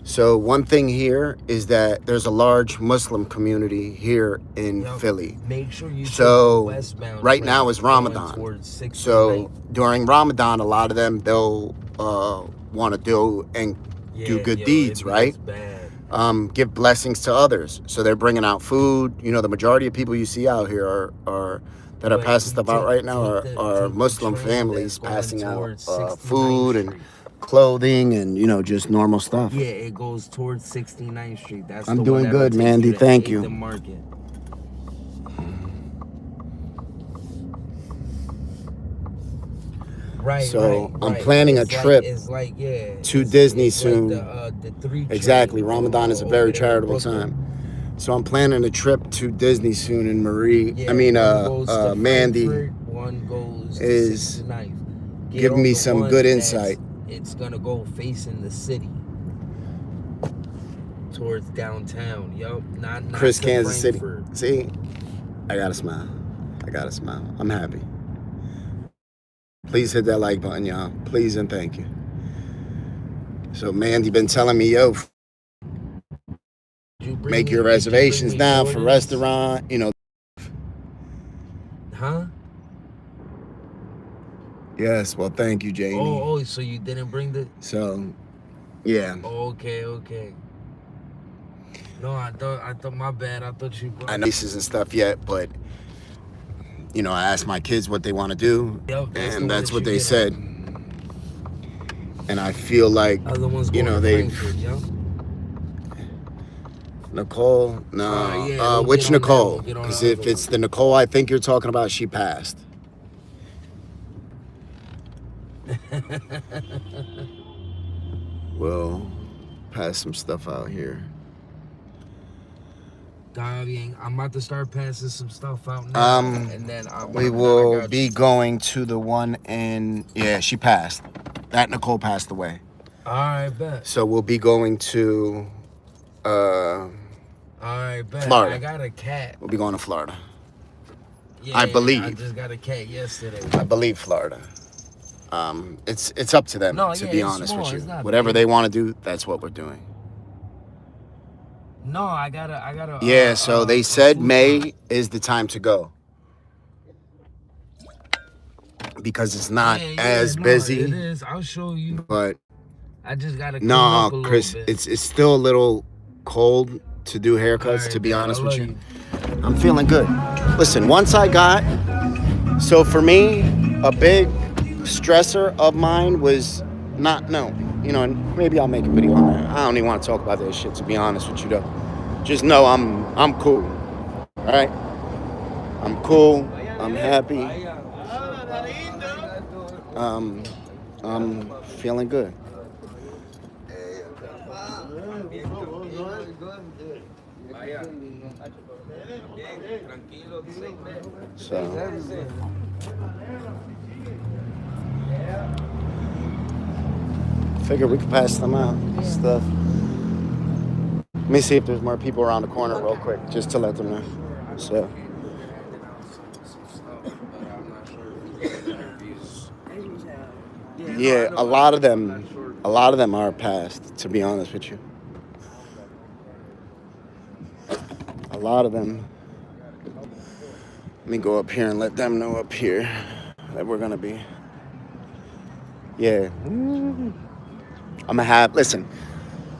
A: So one thing here is that there's a large Muslim community here in Philly.
D: Make sure you
A: so
D: westbound
A: right now is Ramadan. So during Ramadan, a lot of them they'll want to do good deeds, right? Give blessings to others. So they're bringing out food. You know, the majority of people you see out here are passing stuff out right now are Muslim families passing out food and clothing and, you know, just normal stuff.
D: Yeah, it goes towards 69th Street. That's
A: I'm doing good, Mandy. Thank you.
D: Right.
A: So I'm planning a trip to Disney soon.
D: The 3
A: exactly. Ramadan is a very charitable time. So I'm planning a trip to Disney soon, and Mandy
D: one goes
A: is giving me some good insight.
D: It's gonna go facing the city towards downtown. Yup, not
A: Chris,
D: to
A: Kansas
D: Frankfurt.
A: City. See, I gotta smile. I'm happy. Please hit that like button, y'all. Please and thank you. So Mandy been telling me, yo, make your reservations now for restaurant, you know.
D: Huh?
A: Yes, well, thank you, Jamie.
D: Oh, so you didn't bring the...
A: So, yeah.
D: Okay. No, I thought, my bad. I thought you brought...
A: I know pieces and stuff yet, but, you know, I asked my kids what they want to do, and that's what they said. And I feel like, you know, Nicole? No. Which Nicole? Because if it's the Nicole I think you're talking about, she passed. We'll pass some stuff out here.
D: I'm about to start passing some stuff out now. And then
A: we will be going to the one in... Yeah, she passed. That Nicole passed away.
D: All right, bet.
A: So we'll be going to...
D: all right, bet.
A: Florida.
D: I got a cat.
A: We'll be going to Florida.
D: Yeah,
A: I believe.
D: I just got a cat yesterday.
A: I believe Florida. It's up to them, to be honest with you. Whatever they want to do, that's what we're doing.
D: No, I gotta.
A: Yeah, so they said May is the time to go. Because it's not as busy.
D: It is. I'll show you.
A: But
D: I just gotta clean up a
A: Chris,
D: little bit.
A: it's still a little cold to do haircuts, to be honest with you. I'm feeling good. Listen, once I got... So for me, a big stressor of mine was not knowing. You know, and maybe I'll make a video on that. I don't even want to talk about that shit, to be honest with you, though. Just know I'm cool. All right? I'm cool. I'm happy. Um, I'm feeling good. So, figure we could pass them out. Stuff. Let me see if there's more people around the corner real quick, just to let them know. So, yeah, a lot of them are passed. To be honest with you, a lot of them. Let me go up here and let them know up here that we're gonna be. Yeah, I'm gonna have. Listen,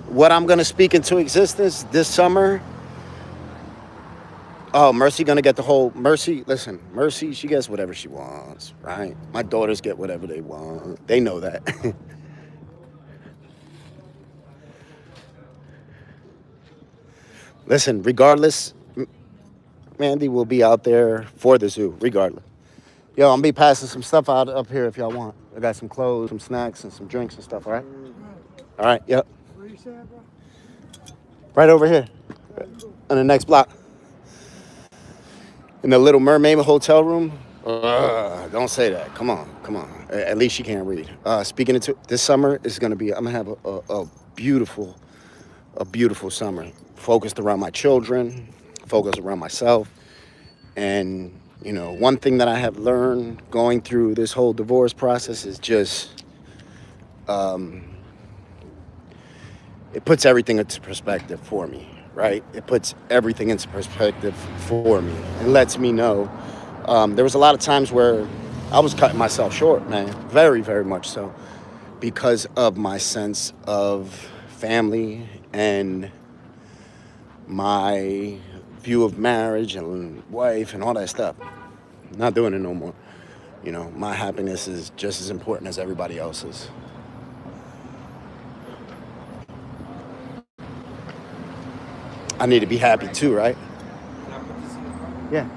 A: what I'm gonna speak into existence this summer. Oh, Mercy gonna get the whole Mercy. Listen, Mercy, she gets whatever she wants, right? My daughters get whatever they want. They know that. Listen, regardless, Mandy will be out there for the zoo, regardless. Yo, I'm gonna be passing some stuff out up here if y'all want. I got some clothes, some snacks, and some drinks and stuff. All right. All right. Yep.
B: Where you saying, bro?
A: Right over here, on the next block. In the Little Mermaid hotel room. Don't say that. Come on, come on. At least she can't read. Speaking into this summer is gonna be. I'm gonna have a beautiful summer, focused around my children, focused around myself, and one thing that I have learned going through this whole divorce process is just it puts everything into perspective for me, right? It puts everything into perspective for me. It lets me know. There was a lot of times where I was cutting myself short, man. Very, very much so. Because of my sense of family and my view of marriage and wife and all that stuff. I'm not doing it no more. My happiness is just as important as everybody else's. I need to be happy too, right? Yeah.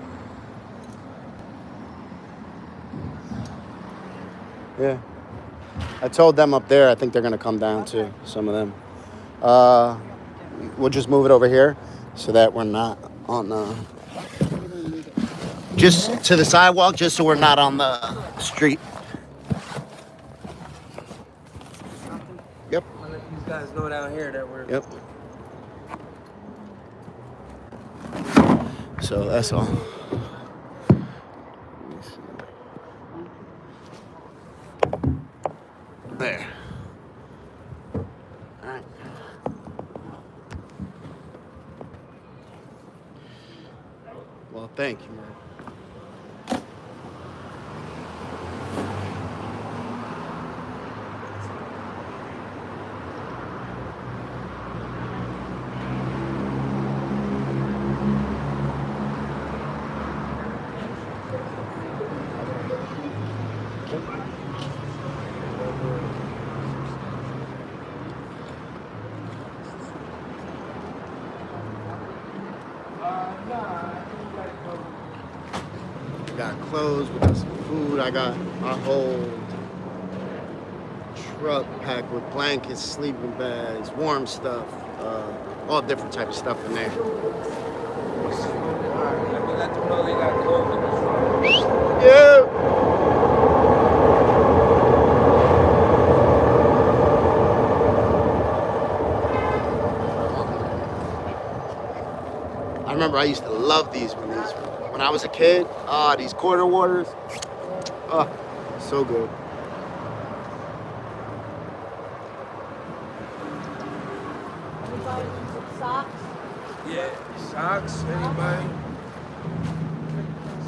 A: Yeah. I told them up there, I think they're going to come down too, some of them. We'll just move it over here so that we're not on just to the sidewalk, just so we're not on the street. Yep.
D: I'll let these guys know down here that we're.
A: Yep. So that's all. There. All right. Well, thank you, man. We got clothes, we got some food. I got our whole truck packed with blankets, sleeping bags, warm stuff, all different type of stuff in there. Yeah. I remember I used to love these when I was a kid. These quarter waters. So good.
C: Everybody needs some socks.
D: Yeah, socks, anybody?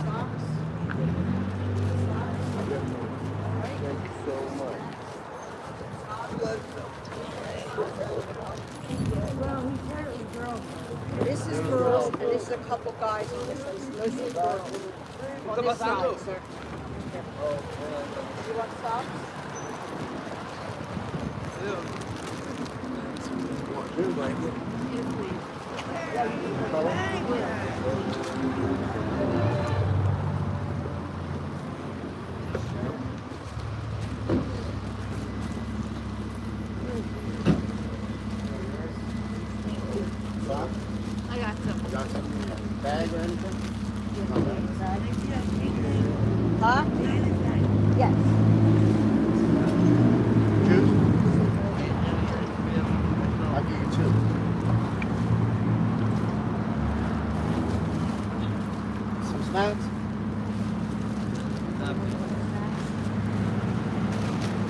C: Socks.
D: Thank you so much.
C: This is girls, and this is a couple guys, and this is mostly girls. On this side, sir. You want socks?
F: I got some.
A: Got some bag or anything? No bag.
B: Huh? Yes.
A: Juice? I'll give you 2. Some snacks?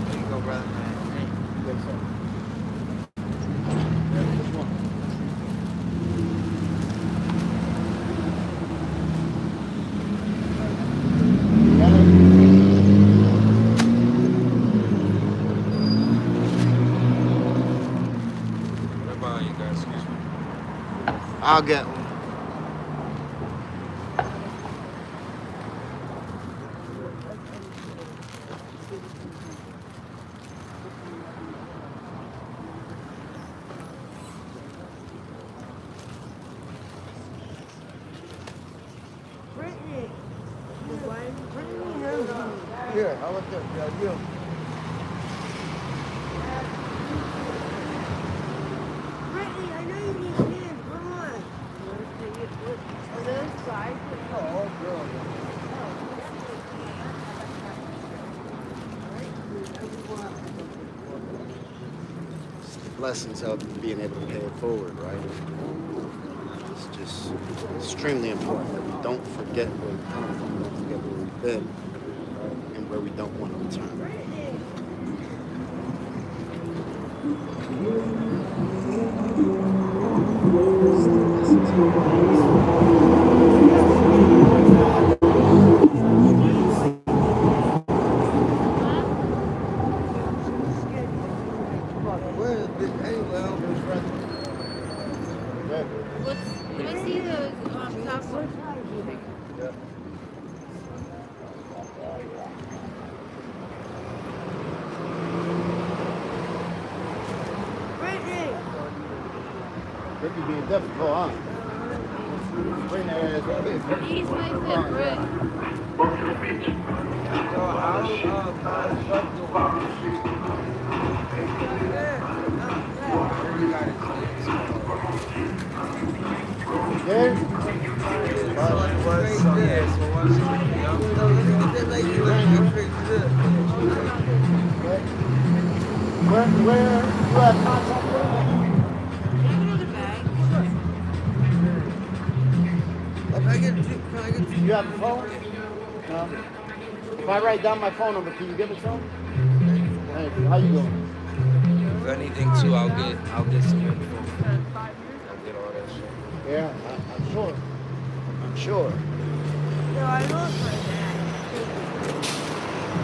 G: There you go, brother.
A: Yes, sir.
G: What about you guys? Excuse me.
A: I'll get one.
B: Brittany.
D: Here, I looked up. You.
B: Brittany, I know you need hands. Come on. On the other side.
D: Oh, girl.
A: Lessons of being able to pay it forward, right? It's just extremely important that we don't forget where we come from, don't forget where we've been, right? And where we don't want to return.
F: Let me see those top ones.
B: Brittany.
A: Brittany being difficult, huh? Bring that ass up here.
F: He's my favorite.
G: So how you got it?
A: There?
G: So what's yeah, so what's
A: Where you have contact with him?
F: Can I get another bag?
A: You have a phone? No. If I write down my phone number, can you give it to him? Thank you. How you doing?
G: If anything too, I'll get some info. I'll get all that shit.
A: Yeah, I'm sure. I'm sure.
B: No, I look like that.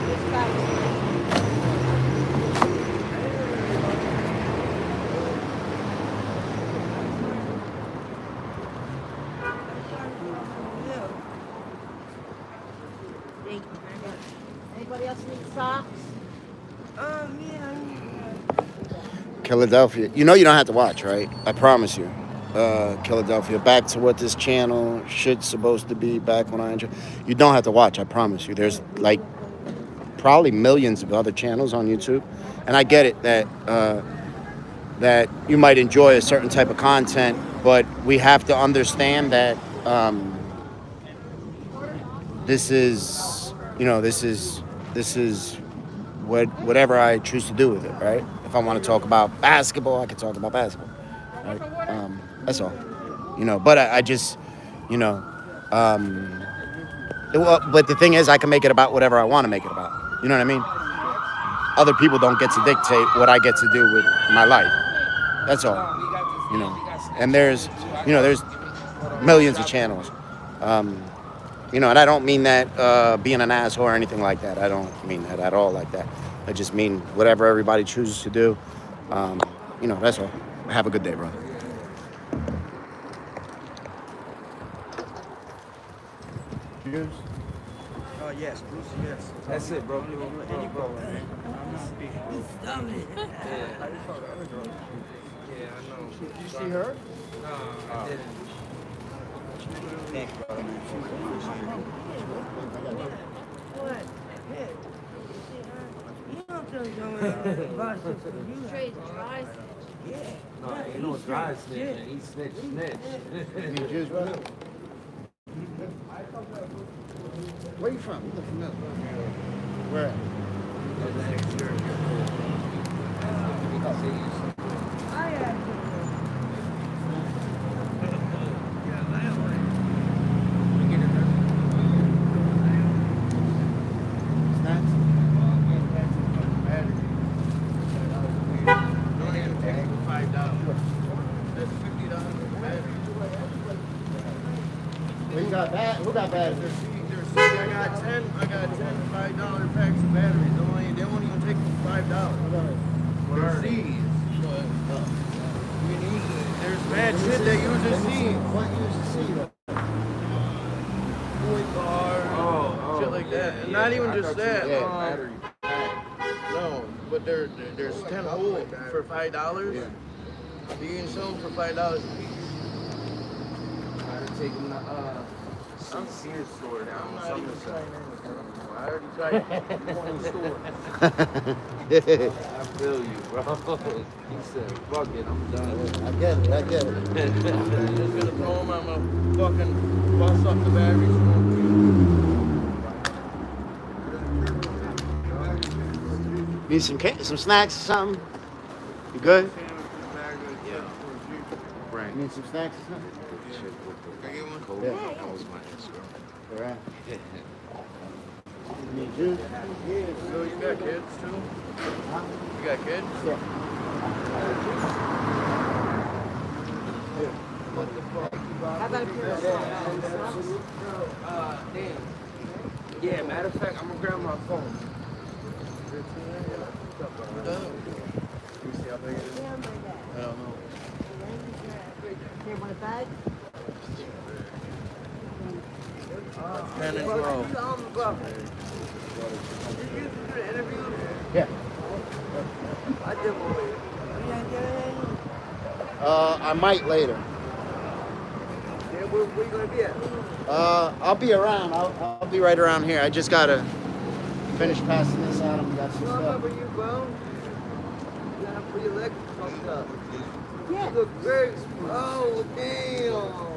B: This guy's Thank you very much. Anybody else need socks? Yeah.
A: Philadelphia. You know you don't have to watch, right? I promise you. Philadelphia, back to what this channel should supposed to be back when I enjoy. You don't have to watch, I promise you. There's like probably millions of other channels on YouTube. And I get it that that you might enjoy a certain type of content, but we have to understand that this is, you know, this is whatever I choose to do with it, right? If I want to talk about basketball, I can talk about basketball, right? That's all, you know. But I just, you know, but the thing is, I can make it about whatever I want to make it about. You know what I mean? Other people don't get to dictate what I get to do with my life. That's all, you know. And there's millions of channels. You know, and I don't mean that being an asshole or anything like that. I don't mean that at all like that. I just mean whatever everybody chooses to do. You know, that's all. Have a good day, brother. Cheers.
G: Yes, Bruce, yes. That's it, bro.
B: He's stomach.
G: Yeah, I know.
A: Did you see her?
G: No, I didn't.
B: What? Hey, you don't tell me something about the bus. You
F: Trade dries.
D: No, ain't no dry snitch. He snitch.
A: You Jews, brother? Where you from? You look familiar. Where at? Who got batteries?
B: I got 10 $5 packs of batteries. They won't even take $5. They're C's. But you need it. There's mad shit that uses C's.
A: What uses C though?
B: Toy cars, shit like that. And not even just that. No, but there's 10 whole for $5. Yeah. You can sell them for $5 a piece.
D: Gotta take him to some Sears store down on Somerset.
B: I already tried one store.
D: I feel you, bro. He said, fuck it, I'm done.
A: I get it.
B: I'm just gonna throw them. I'm gonna fucking bust up the batteries.
A: Need some snacks or something? You good?
D: Right.
A: You need some snacks or something?
D: Yeah. That was my Instagram.
A: All right. You need juice?
B: So you got kids too?
A: Huh?
B: You got kids?
A: Yeah.
F: How about a pair of socks?
D: Damn. Yeah, matter of fact, I'm gonna grab my phone.
B: You see how big it is? I don't know.
F: Here, want a bag?
B: 10 and 12.
A: Yeah. I might later.
B: Where you gonna be at?
A: I'll be around. I'll be right around here. I just gotta finish passing this out. We got some stuff.
B: You bone? You gotta put your leg fucked up. Yeah. You look great. Oh, damn.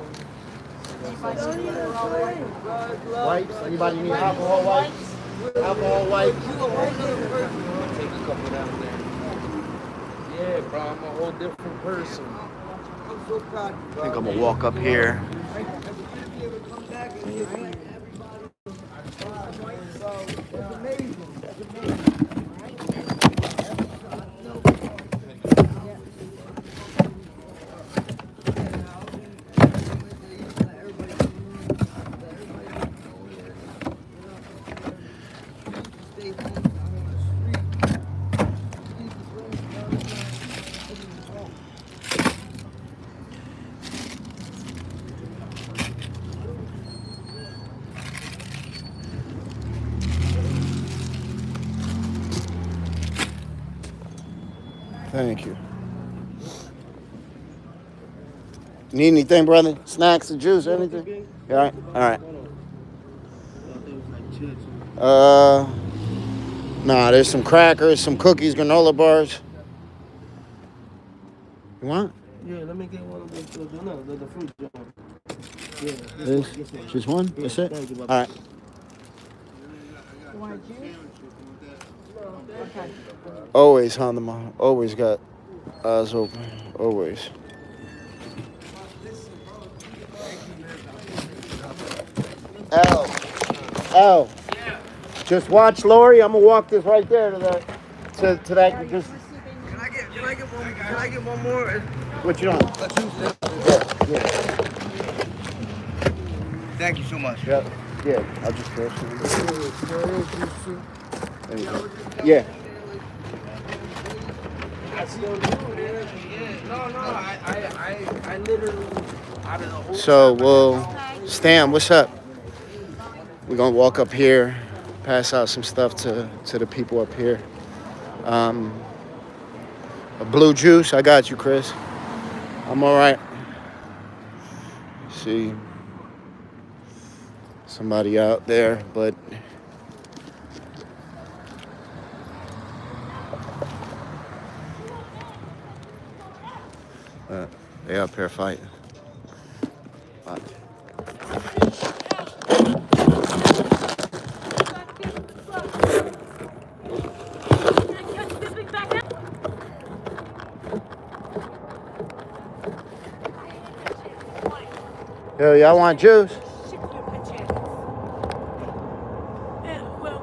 A: Wipes? Anybody need alcohol wipes? Alcohol wipes?
D: Take a couple down there. Yeah, bro, I'm a whole different person.
B: I'm so proud.
A: I think I'm gonna walk up here. Thank you. Need anything, brother? Snacks or juice or anything? You all right? All right. Nah, there's some crackers, some cookies, granola bars. You want?
B: Yeah, let me get one of those. No, the fruit jar. Yeah,
A: This? Just one? That's it?
B: Thank you,
A: All right.
F: You want a juice? Okay.
A: Always, Hanama. Always got eyes open. Always. Al. Just watch Lori. I'm gonna walk this right there to that. To that. Just.
B: Can I get one more?
A: What you want? Yeah.
B: Thank you so much.
A: Yeah. Yeah. I'll just throw some. There you go. Yeah.
D: I still do, man. Yeah. No, I literally out of the whole
A: So, well, Stan, what's up? We're gonna walk up here, pass out some stuff to the people up here. A blue juice, I got you, Chris. I'm all right. See somebody out there, but up here fighting. Watch. Yo, y'all want juice?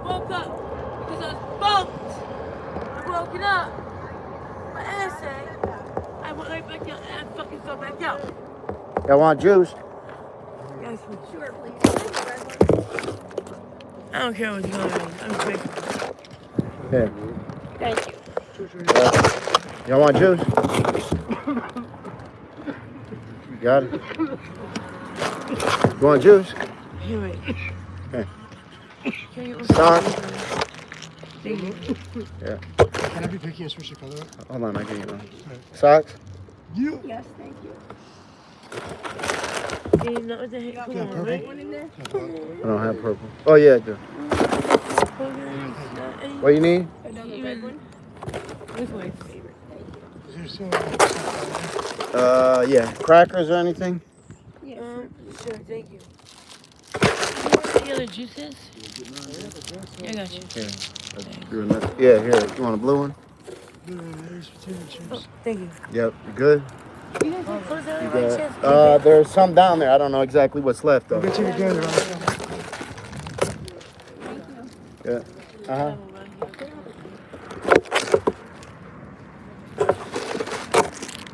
F: Woke up because I was bumped. I woke it up. My ass said, I went right back out and I fucking fell back out.
A: Y'all want juice?
F: Yes, sure, please. I don't care what's going on. I'm drinking.
A: Yeah.
F: Thank you.
A: Y'all want juice? Got it? You want juice?
F: Here, wait.
A: Here.
F: Can you
A: Stop.
F: Thank you.
A: Yeah.
H: Can I be picky and switch the color?
A: Hold on, I get you one. Socks?
F: Yes, thank you. Do you know what the heck? Come on, right? One in there?
A: I don't have purple. Oh, yeah, I do. What you need?
F: Another red one? This my favorite.
H: Is there still
A: Yeah. Crackers or anything?
F: Yeah, sure, thank you. You want any other juices? I got you.
A: Yeah, here. You want a blue one?
H: there's potato chips?
F: Oh, thank you.
A: Yep. You good?
F: You guys have clothes down
A: You
F: by
A: got,
F: chance?
A: there's some down there. I don't know exactly what's left, though.
H: I'll get you together.
A: Yeah. Uh-huh.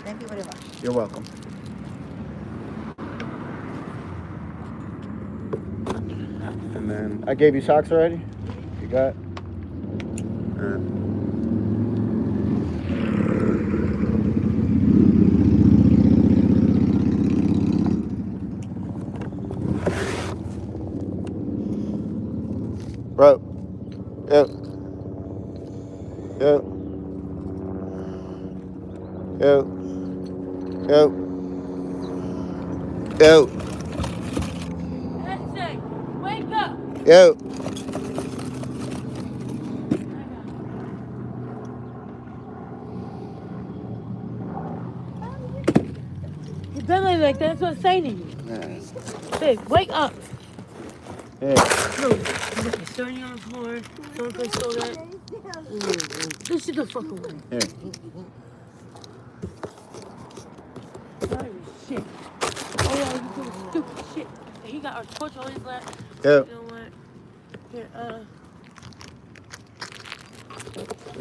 C: Thank you very much.
A: You're welcome. And then I gave you socks already? You got? Bro. Yep. Yep. Yep. Yep. Yep.
F: That's it. Wake up.
A: Yep.
F: You been like that. That's what I'm saying to you.
A: Yeah.
F: Babe, wake up.
A: Yeah.
F: No, you got the starting on the floor. Don't go so that. Just sit the fuck away.
A: Here.
F: Sorry, shit. Oh yeah, you doing stupid shit. Hey, you got our torch on his lap.
A: Yep.
F: You know what? Here,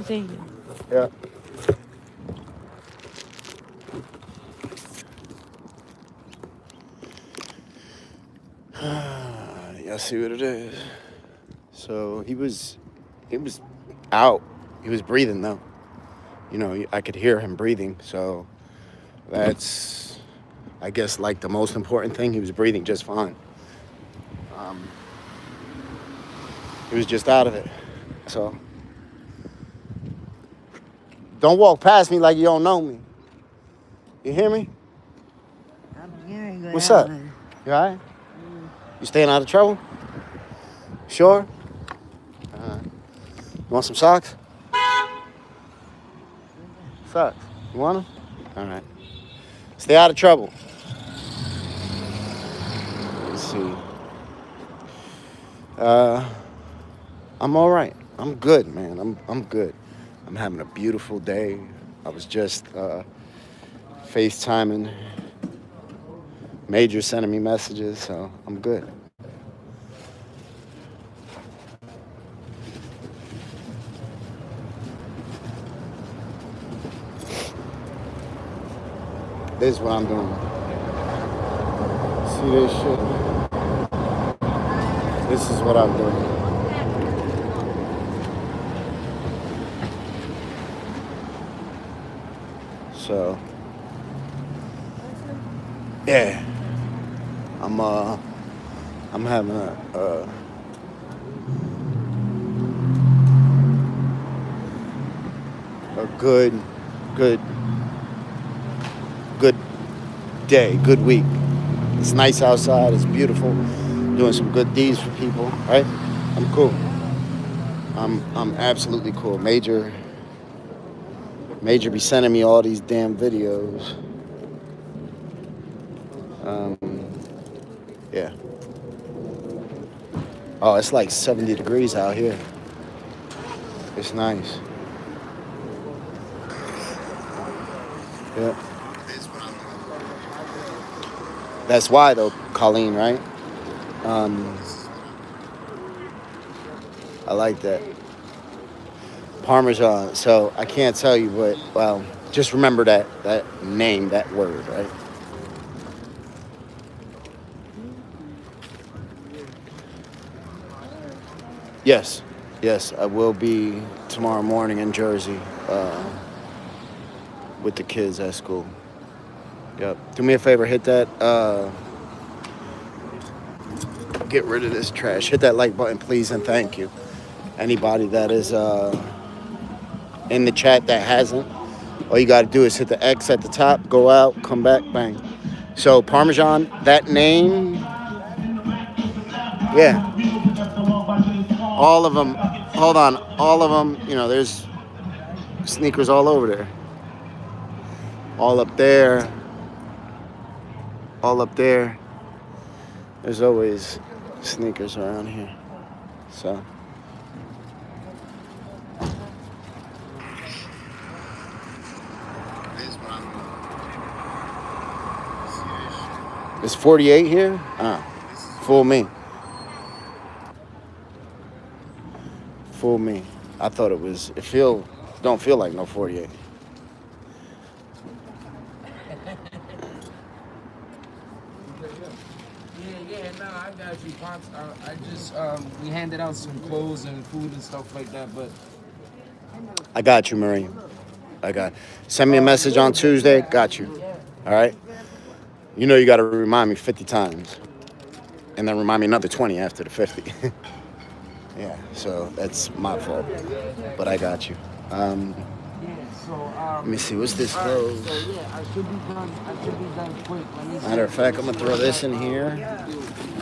F: thank you.
A: Yeah. Y'all see what it is? So he was out. He was breathing though. You know, I could hear him breathing. So that's, I guess, like the most important thing. He was breathing just fine. He was just out of it. So don't walk past me like you don't know me. You hear me?
C: I'm hearing you.
A: What's up? You all right? You staying out of trouble? Sure? You want some socks? Socks. You want them? All right. Stay out of trouble. Let's see. I'm all right. I'm good, man. I'm good. I'm having a beautiful day. I was just FaceTiming. Major sending me messages, so I'm good. This is what I'm doing. See this shit? This is what I'm doing. So, yeah, I'm having a good day, good week. It's nice outside. It's beautiful. Doing some good deeds for people, right? I'm cool. I'm absolutely cool. Major be sending me all these damn videos. Yeah. Oh, it's like 70 degrees out here. It's nice. Yeah. That's why though, Colleen, right? Um, I like that. Parmesan. So I can't tell you, but well, just remember that name, that word, right? Yes, yes, I will be tomorrow morning in Jersey with the kids at school. Yep. Do me a favor, hit that. Get rid of this trash. Hit that like button, please, and thank you. Anybody that is in the chat that hasn't, all you got to do is hit the X at the top, go out, come back, bang. So Parmesan, that name, yeah, all of them. Hold on, all of them. You know, there's sneakers all over there, all up there, all up there. There's always sneakers around here. So. It's 48 here? Fool me. Fool me. I thought don't feel like no 48.
D: Yeah, no, I got you, Pops. I just, we handed out some clothes and food and stuff like that, but...
A: I got you, Marie. Send me a message on Tuesday. Got you. All right? You know you got to remind me 50 times. And then remind me another 20 after the 50. Yeah, so that's my fault. But I got you. Let me see, what's this clothes?
D: So, yeah, I should be done quick.
A: Matter of fact, I'm going to throw this in here.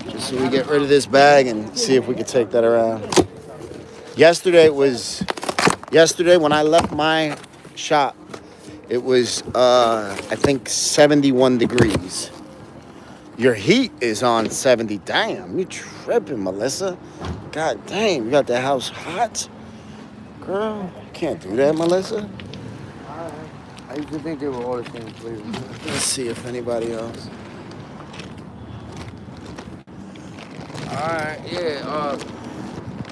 A: Just so we get rid of this bag and see if we can take that around. Yesterday when I left my shop, it was, I think, 71 degrees. Your heat is on 70. Damn, you tripping, Melissa. God damn, you got that house hot? Girl, you can't do that, Melissa.
D: I used to think they were all the same flavor.
A: Let's see if anybody else.
D: Alright, yeah,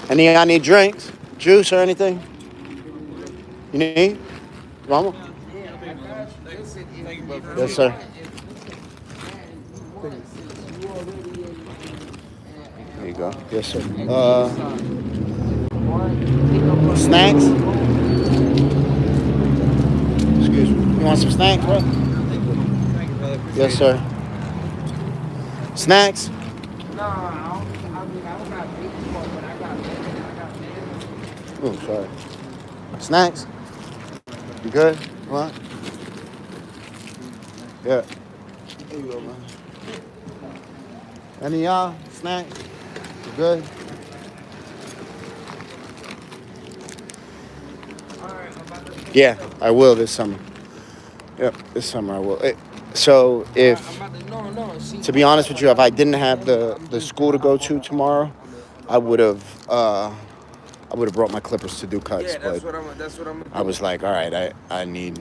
A: Any of y'all need drinks? Juice or anything? You need? Mama? Yes, sir. There you go. Yes, sir. Snacks? Excuse me. You want some snacks, bro? Yes, sir. Snacks? Oh, sorry. Snacks? You good? Come on. Yeah. There you go, man. Any of y'all snacks? You good? Yeah, I will this summer. Yep, this summer I will. So to be honest with you, if I didn't have the school to go to tomorrow, I would have brought my clippers to do cuts.
D: Yeah, that's what I'm
A: I was like, all right, I need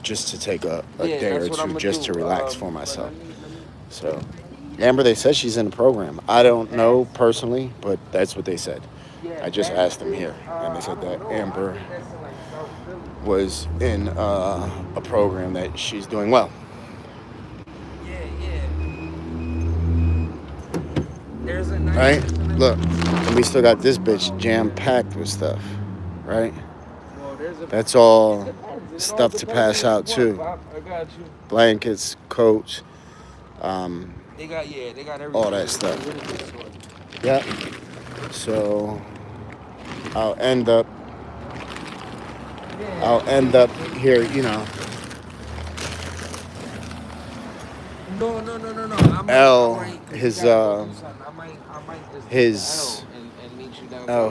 A: just to take a day or two just to relax for myself. So, Amber, they said she's in the program. I don't know personally, but that's what they said. I just asked them here, and they said that Amber was in a program that she's doing well. Right? Look, and we still got this bitch jam-packed with stuff, right? That's all stuff to pass out too. Blankets, coats,
D: they got everything.
A: all that stuff. Yeah. So I'll end up here, you know.
D: No.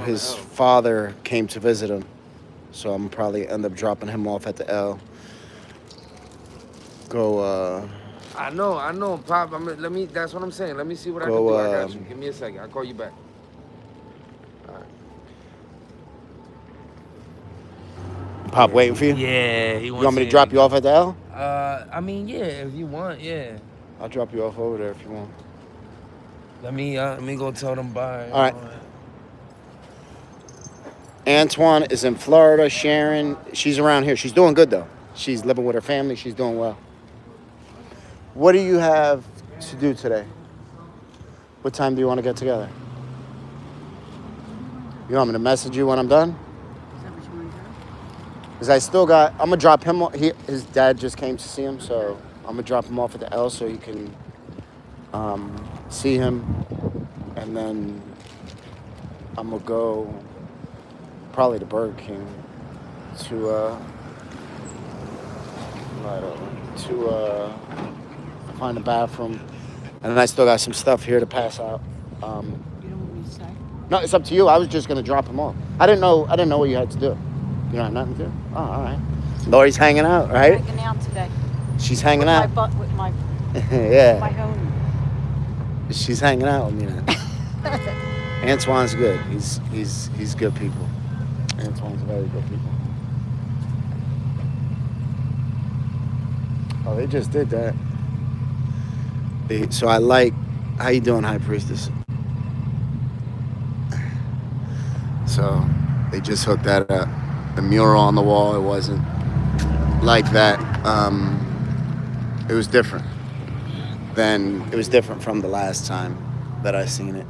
A: His father came to visit him, so I'm probably end up dropping him off at the L. Go
D: I know, Pop. Let me. That's what I'm saying. Let me see what I can
A: Go.
D: do. I got you. Give me a second. I'll call you back. All right.
A: Pop waiting for you.
D: Yeah, he
A: You
D: wants
A: want me to drop you off at the L?
D: I mean, yeah, if you want, yeah.
A: I'll drop you off over there if you want.
D: Let me go tell them bye.
A: All right. Antoine is in Florida. Sharon, she's around here. She's doing good though. She's living with her family. She's doing well. What do you have to do today? What time do you want to get together? You want me to message you when I'm done?
C: Is that what you want to do?
A: Because I still got, I'm going to drop him, his dad just came to see him, so I'm going to drop him off at the L so you can see him. And then I'm going to go probably to Burger King to find a bathroom. And then I still got some stuff here to pass out.
C: You don't want me to stay?
A: No, it's up to you. I was just gonna drop him off. I didn't know what you had to do. You don't have nothing to do? Oh, all right. Lori's hanging out, right?
C: Hanging out today.
A: She's hanging
C: with
A: out.
C: With my
A: Yeah.
C: my home.
A: She's hanging out with me now. Antoine's good. He's good people. Antoine's very good people. Oh, they just did that. So I like, how you doing, High Priestess? So they just hooked that up. The mural on the wall, it wasn't like that. It was different. It was different from the last time that I seen it.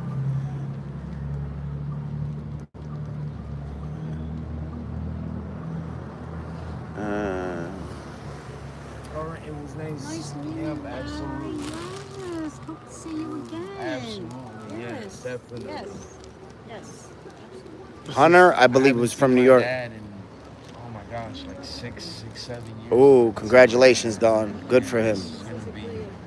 D: All right, it was nice.
C: Nice meeting
D: Yep,
C: you.
D: absolutely.
C: Yes, hope to see you again.
D: Absolutely.
C: Yes.
D: Yes, definitely.
C: Yes. Yes. Absolutely.
A: Hunter, I believe, was from New York.
D: Dad in, oh my gosh, like 6, 7 years.
A: Oh, congratulations, Don. Good for him.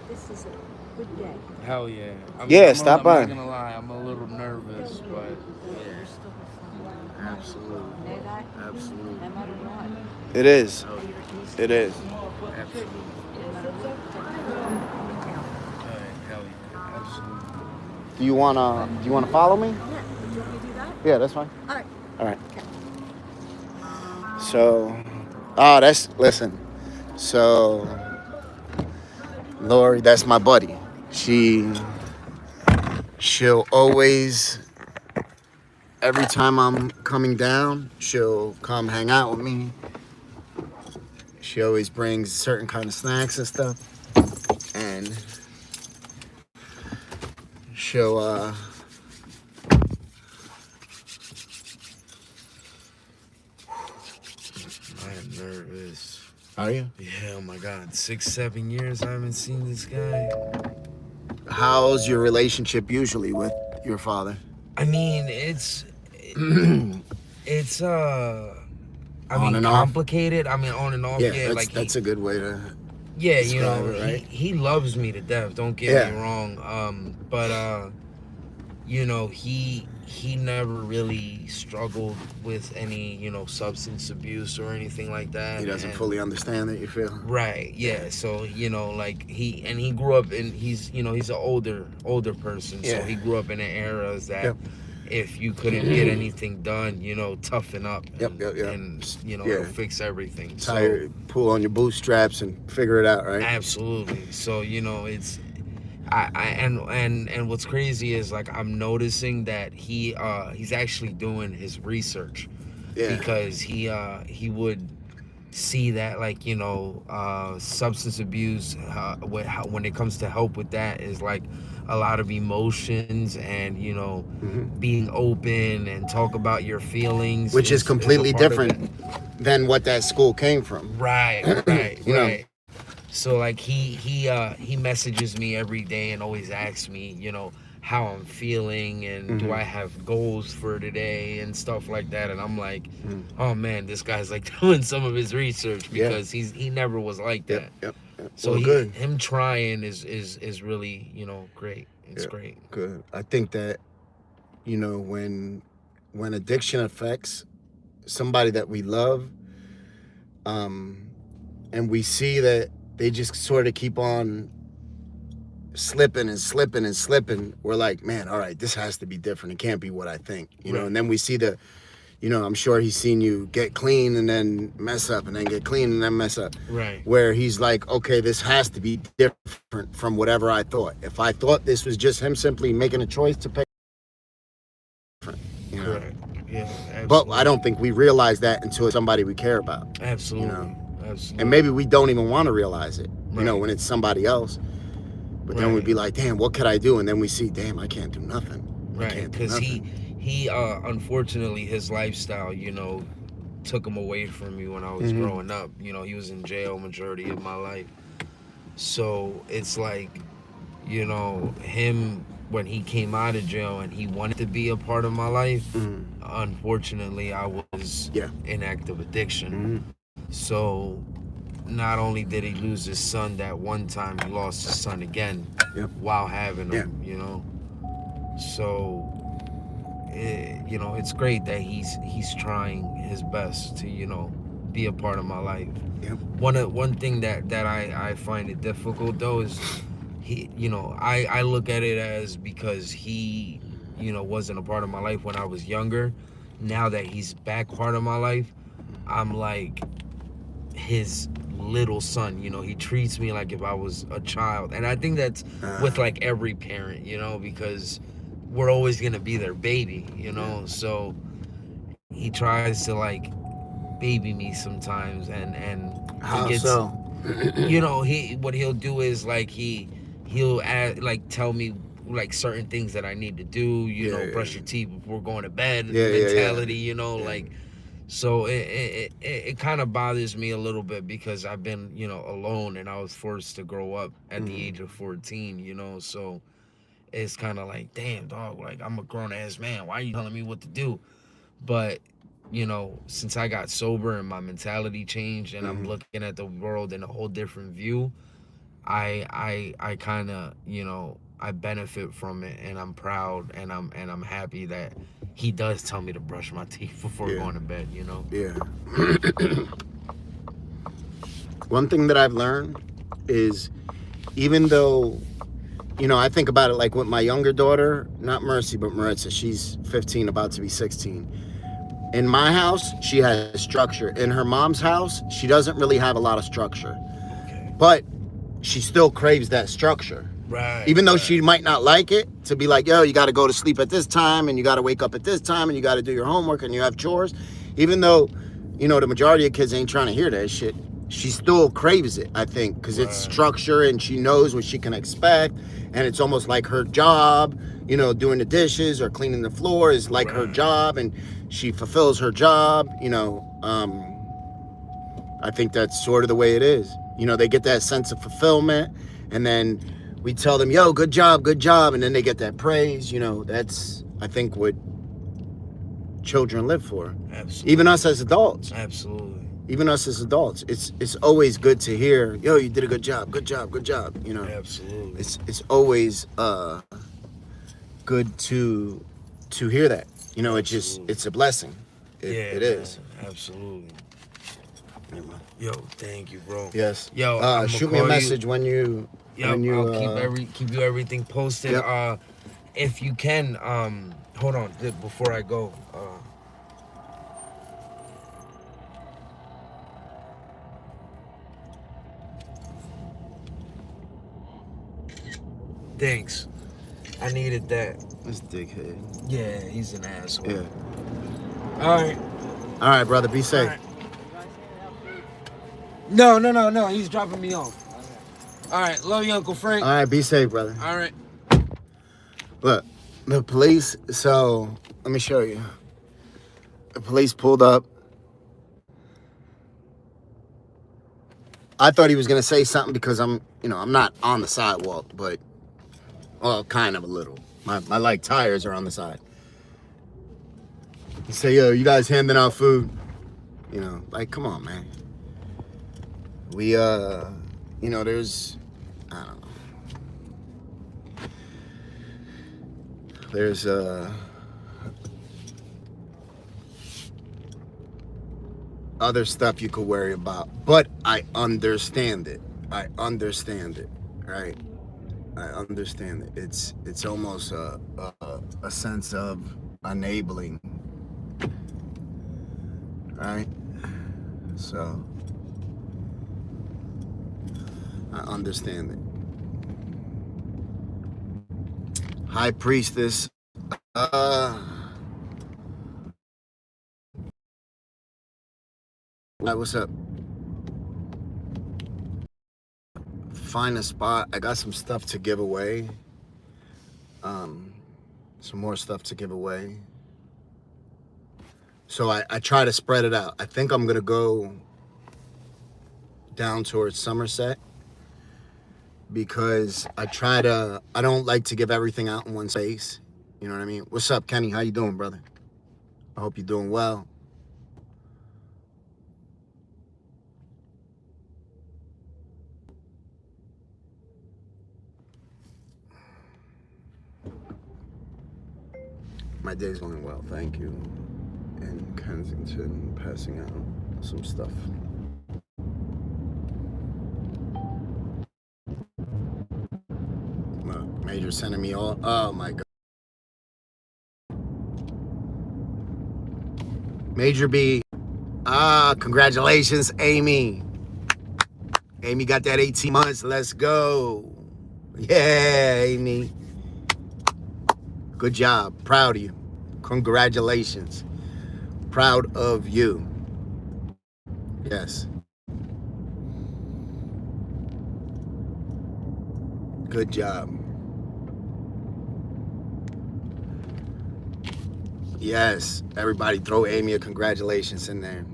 C: This is a good day.
D: Hell yeah.
A: Yeah, stop by.
D: I'm not gonna lie, I'm a little nervous, but
C: You're still a fun.
D: absolutely.
C: Know that?
D: Absolutely.
C: No matter what.
A: It is.
D: Oh,
A: It is.
D: absolutely.
C: No matter what.
D: Hell yeah. Absolutely.
A: Do you wanna follow me?
C: Yeah. Do you want me to do that?
A: Yeah, that's fine.
C: All right.
A: All right.
C: Okay.
A: So, listen. So, Lori, that's my buddy. She'll always, every time I'm coming down, she'll come hang out with me. She always brings certain kind of snacks and stuff. And she'll, I
D: am nervous.
A: Are you?
D: Yeah, oh my God. 6, 7 years I haven't seen this guy.
A: How's your relationship usually with your father?
D: I mean, it's
A: On
D: mean,
A: and off?
D: complicated. I mean, on and off. Yeah, like
A: that's a good way to.
D: yeah,
A: describe it, right?
D: he loves me to death. Don't get me wrong. But he never really struggled with any substance abuse or anything like that.
A: He doesn't fully understand that you feel.
D: Right. Yeah. So like he grew up in he's an older person. So he grew up in an era that.
A: Yep.
D: If you couldn't get anything done, toughen up. And,
A: Yep.
D: And it'll fix everything.
A: Pull on your bootstraps and figure it out, right?
D: Absolutely. So it's and what's crazy is like I'm noticing that he's actually doing his research.
A: Yeah.
D: Because he would see that like substance abuse when it comes to help with that is like a lot of emotions and being open and talk about your feelings,
A: which is completely different than what that school came from.
D: Right.
A: You know.
D: Right. So like he messages me every day and always asks me how I'm feeling and do I have goals for today and stuff like that, and I'm like oh man, this guy's like doing some of his research because he never was like that.
A: Yep.
D: So
A: well,
D: him trying is really great. It's great.
A: Good. I think that when addiction affects somebody that we love, and we see that they just sort of keep on slipping and slipping and slipping, we're like, man, all right, this has to be different. It can't be what I think, you know.
D: Right.
A: And then we see the, you know, I'm sure he's seen you get clean and then mess up and then get clean and then mess up.
D: Right.
A: Where he's like, okay, this has to be different from whatever I thought. If I thought this was just him simply making a choice to pay, you know.
D: Correct. Yeah. Absolutely.
A: But I don't think we realize that until it's somebody we care about.
D: Absolutely.
A: You know.
D: Absolutely.
A: And maybe we don't even want to realize it, you know,
D: Right.
A: when it's somebody else. But then we'd
D: Right.
A: be like, damn, what could I do? And then we see, damn, I can't do nothing. I
D: Right.
A: can't do
D: Because
A: nothing.
D: he unfortunately his lifestyle, you know, took him away from me when I was growing up. You know, he was in jail majority of my life. So it's like, you know, him when he came out of jail and he wanted to be a part of my life, unfortunately I was in active addiction. So not only did he lose his son that one time, he lost his son again while having him, you know. So you know, it's great that he's trying his best to, you know, be a part of my life. One thing that I find it difficult though is he, you know, I look at it as because he, you know, wasn't a part of my life when I was younger. Now that he's back part of my life, I'm like his little son, you know. He treats me like if I was a child, and I think that's with like every parent, you know, because we're always gonna be their baby, you know. So he tries to like baby me sometimes, and
A: How
D: he gets,
A: so?
D: you know, what he'll do is like he'll add, like tell me like certain things that I need to do, you know, brush your teeth before going to bed mentality, you know, like. So it kind of bothers me a little bit because I've been, you know, alone, and I was forced to grow up at the age of 14, you know. So it's kind of like, damn, dog, like I'm a grown ass man. Why are you telling me what to do? But, you know, since I got sober and my mentality changed and I'm looking at the world in a whole different view, I kind of, you know, I benefit from it, and I'm proud, and I'm happy that he does tell me to brush my teeth before going to bed, you know?
A: Yeah. One thing that I've learned is, even though, you know, I think about it like with my younger daughter, not Mercy, but Maritza. She's 15, about to be 16. In my house, she has structure. In her mom's house, she doesn't really have a lot of structure.
D: Okay.
A: But she still craves that structure.
D: Right.
A: Even though she might not like it, to be like, yo, you got to go to sleep at this time, and you got to wake up at this time, and you got to do your homework, and you have chores. Even though, you know, the majority of kids ain't trying to hear that shit, she still craves it, I think, because it's structure, and she knows what she can expect, and it's almost like her job. You know, doing the dishes or cleaning the floor is like her job, and she fulfills her job, you know. I think that's sort of the way it is. You know, they get that sense of fulfillment, and then we tell them, yo, good job, and then they get that praise. You know, that's, I think, what children live for.
D: Absolutely.
A: Even us as adults.
D: Absolutely.
A: Even us as adults. It's always good to hear, yo, you did a good job, you know.
D: Absolutely.
A: It's always good to hear that. You know, it's a blessing. It is.
D: Absolutely. Yo, thank you, bro.
A: Yes.
D: Yo,
A: shoot me a message when you.
D: Yep,
A: when you,
D: I'll keep you everything posted.
A: Yep.
D: If you can, hold on before I go. Thanks. I needed that.
A: This dickhead.
D: Yeah, he's an asshole.
A: Yeah.
D: All
A: right, brother. Be safe.
D: Right. No. He's dropping me off. All right. Love you, Uncle Frank.
A: All right. Be safe, brother.
D: All right.
A: Look, the police. So let me show you. The police pulled up. I thought he was gonna say something because I'm not on the sidewalk, but well, kind of a little. My like tires are on the side. He say, yo, you guys handing out food? You know, like, come on, man. We, you know, there's, I don't know. There's, other stuff you could worry about. But I understand it. Right? I understand it. It's almost a sense of enabling, right? So I understand it. High Priestess, hi, what's up? Find a spot. I got some stuff to give away. Some more stuff to give away. So I try to spread it out. I think I'm gonna go down towards Somerset because I don't like to give everything out in one space. You know what I mean? What's up, Kenny? How you doing, brother? I hope you're doing well. My day's going well, thank you. In Kensington, passing out some stuff. Major sending me all. Oh my God. Major B. Congratulations, Amy. Amy got that 18 months. Let's go. Yeah, Amy. Good job. Proud of you. Congratulations. Proud of you. Yes. Good job. Yes. Everybody throw Amy a congratulations in there.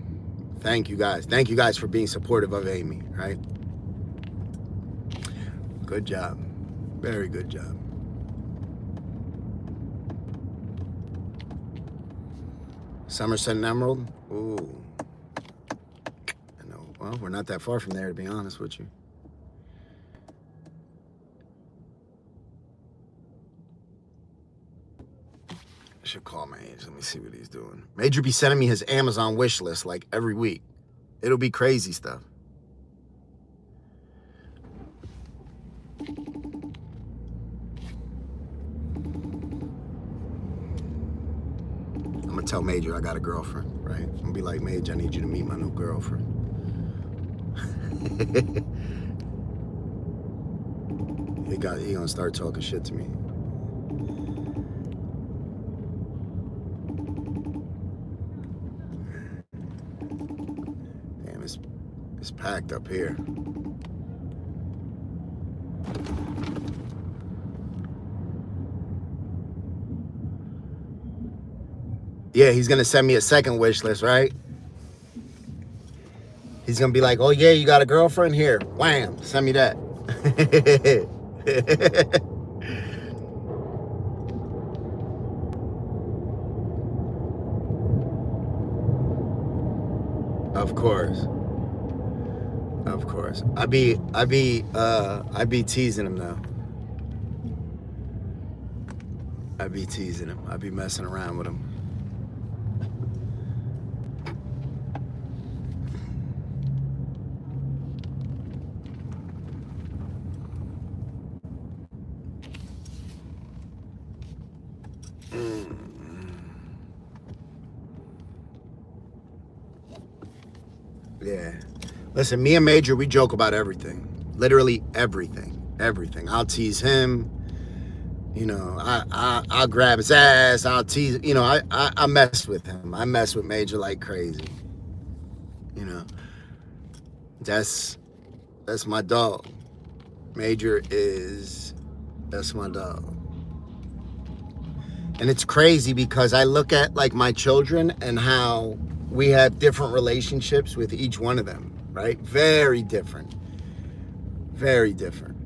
A: Thank you guys. Thank you guys for being supportive of Amy, right? Good job. Very good job. Somerset and Emerald. Ooh. I know. Well, we're not that far from there, to be honest with you. I should call Major. Let me see what he's doing. Major be sending me his Amazon wish list like every week. It'll be crazy stuff. I'm gonna tell Major I got a girlfriend, right? I'm gonna be like, Major, I need you to meet my new girlfriend. He gonna start talking shit to me. Damn, it's packed up here. Yeah, he's gonna send me a second wish list, right? He's gonna be like, oh yeah, you got a girlfriend? Here, wham, send me that. Of course. Of course. I be teasing him though. I be teasing him. I be messing around with him. Yeah. Listen, me and Major, we joke about everything. Literally everything. Everything. I'll tease him. You know, I'll grab his ass. I'll tease. You know, I mess with him. I mess with Major like crazy. You know, that's my dog. Major that's my dog. And it's crazy because I look at like my children and how we have different relationships with each one of them, right? Very different. Very different.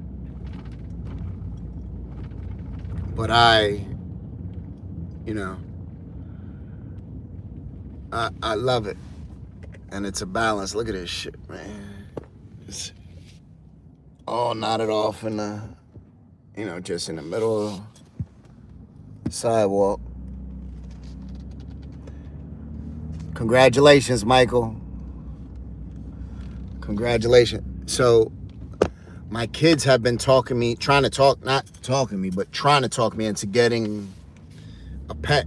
A: But you know, I love it. And it's a balance. Look at this shit, man. It's all knotted off in the, you know, just in the middle of the sidewalk. Congratulations, Michael. Congratulations. So my kids have been trying to talk me into getting a pet.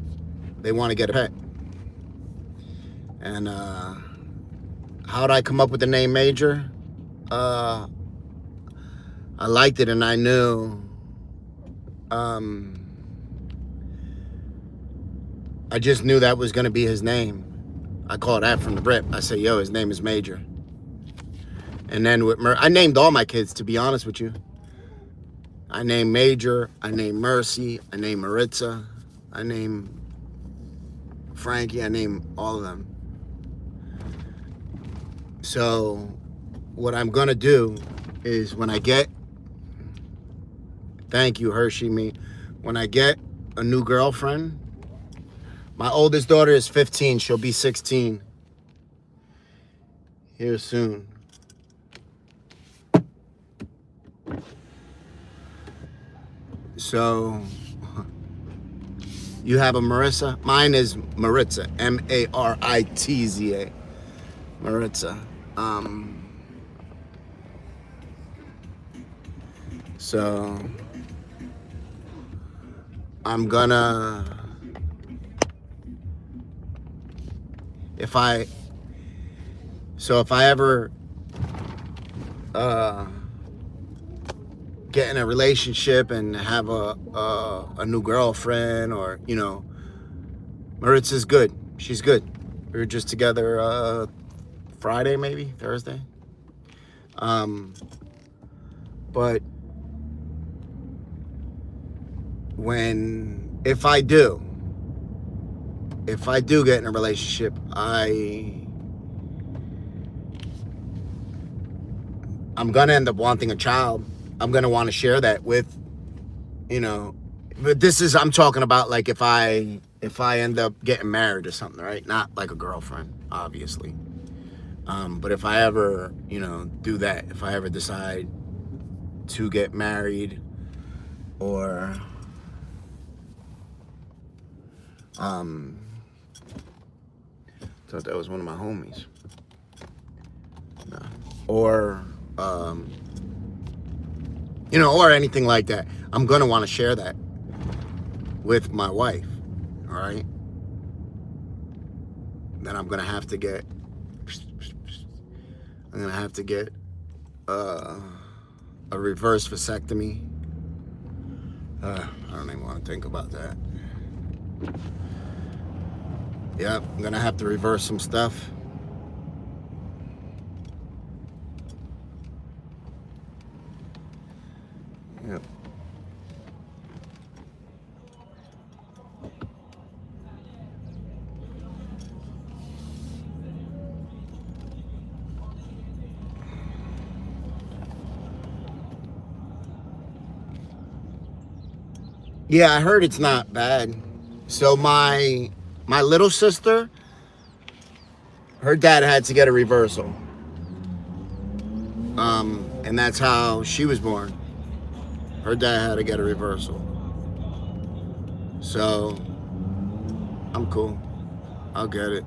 A: They want to get a pet. And how'd I come up with the name Major? I liked it, and I knew I just knew that was going to be his name. I called that from the rip. I said, yo, his name is Major. And then I named all my kids, to be honest with you. I named Major, I named Mercy, I named Maritza, I named Frankie, I named all of them. So what I'm going to do is when I get, thank you, Hershey, when I get a new girlfriend, my oldest daughter is 15. She'll be 16 here soon. So, you have a Marissa? Mine is Maritza, Maritza, Maritza. So, I'm gonna, if I ever get in a relationship and have a new girlfriend, or Maritza's good. She's good. We were just together Friday, maybe Thursday. But if I do get in a relationship, I'm gonna end up wanting a child. I'm gonna want to share that with, but I'm talking about like if I end up getting married or something, right? Not like a girlfriend, obviously. But if I ever, do that, if I ever decide to get married, or thought that was one of my homies. No. Or or anything like that, I'm gonna want to share that with my wife. All right. Then I'm gonna have to get a reverse vasectomy. I don't even want to think about that. Yep, I'm gonna have to reverse some stuff. Yep. Yeah, I heard it's not bad. So my little sister, her dad had to get a reversal. And that's how she was born. Her dad had to get a reversal. So I'm cool. I'll get it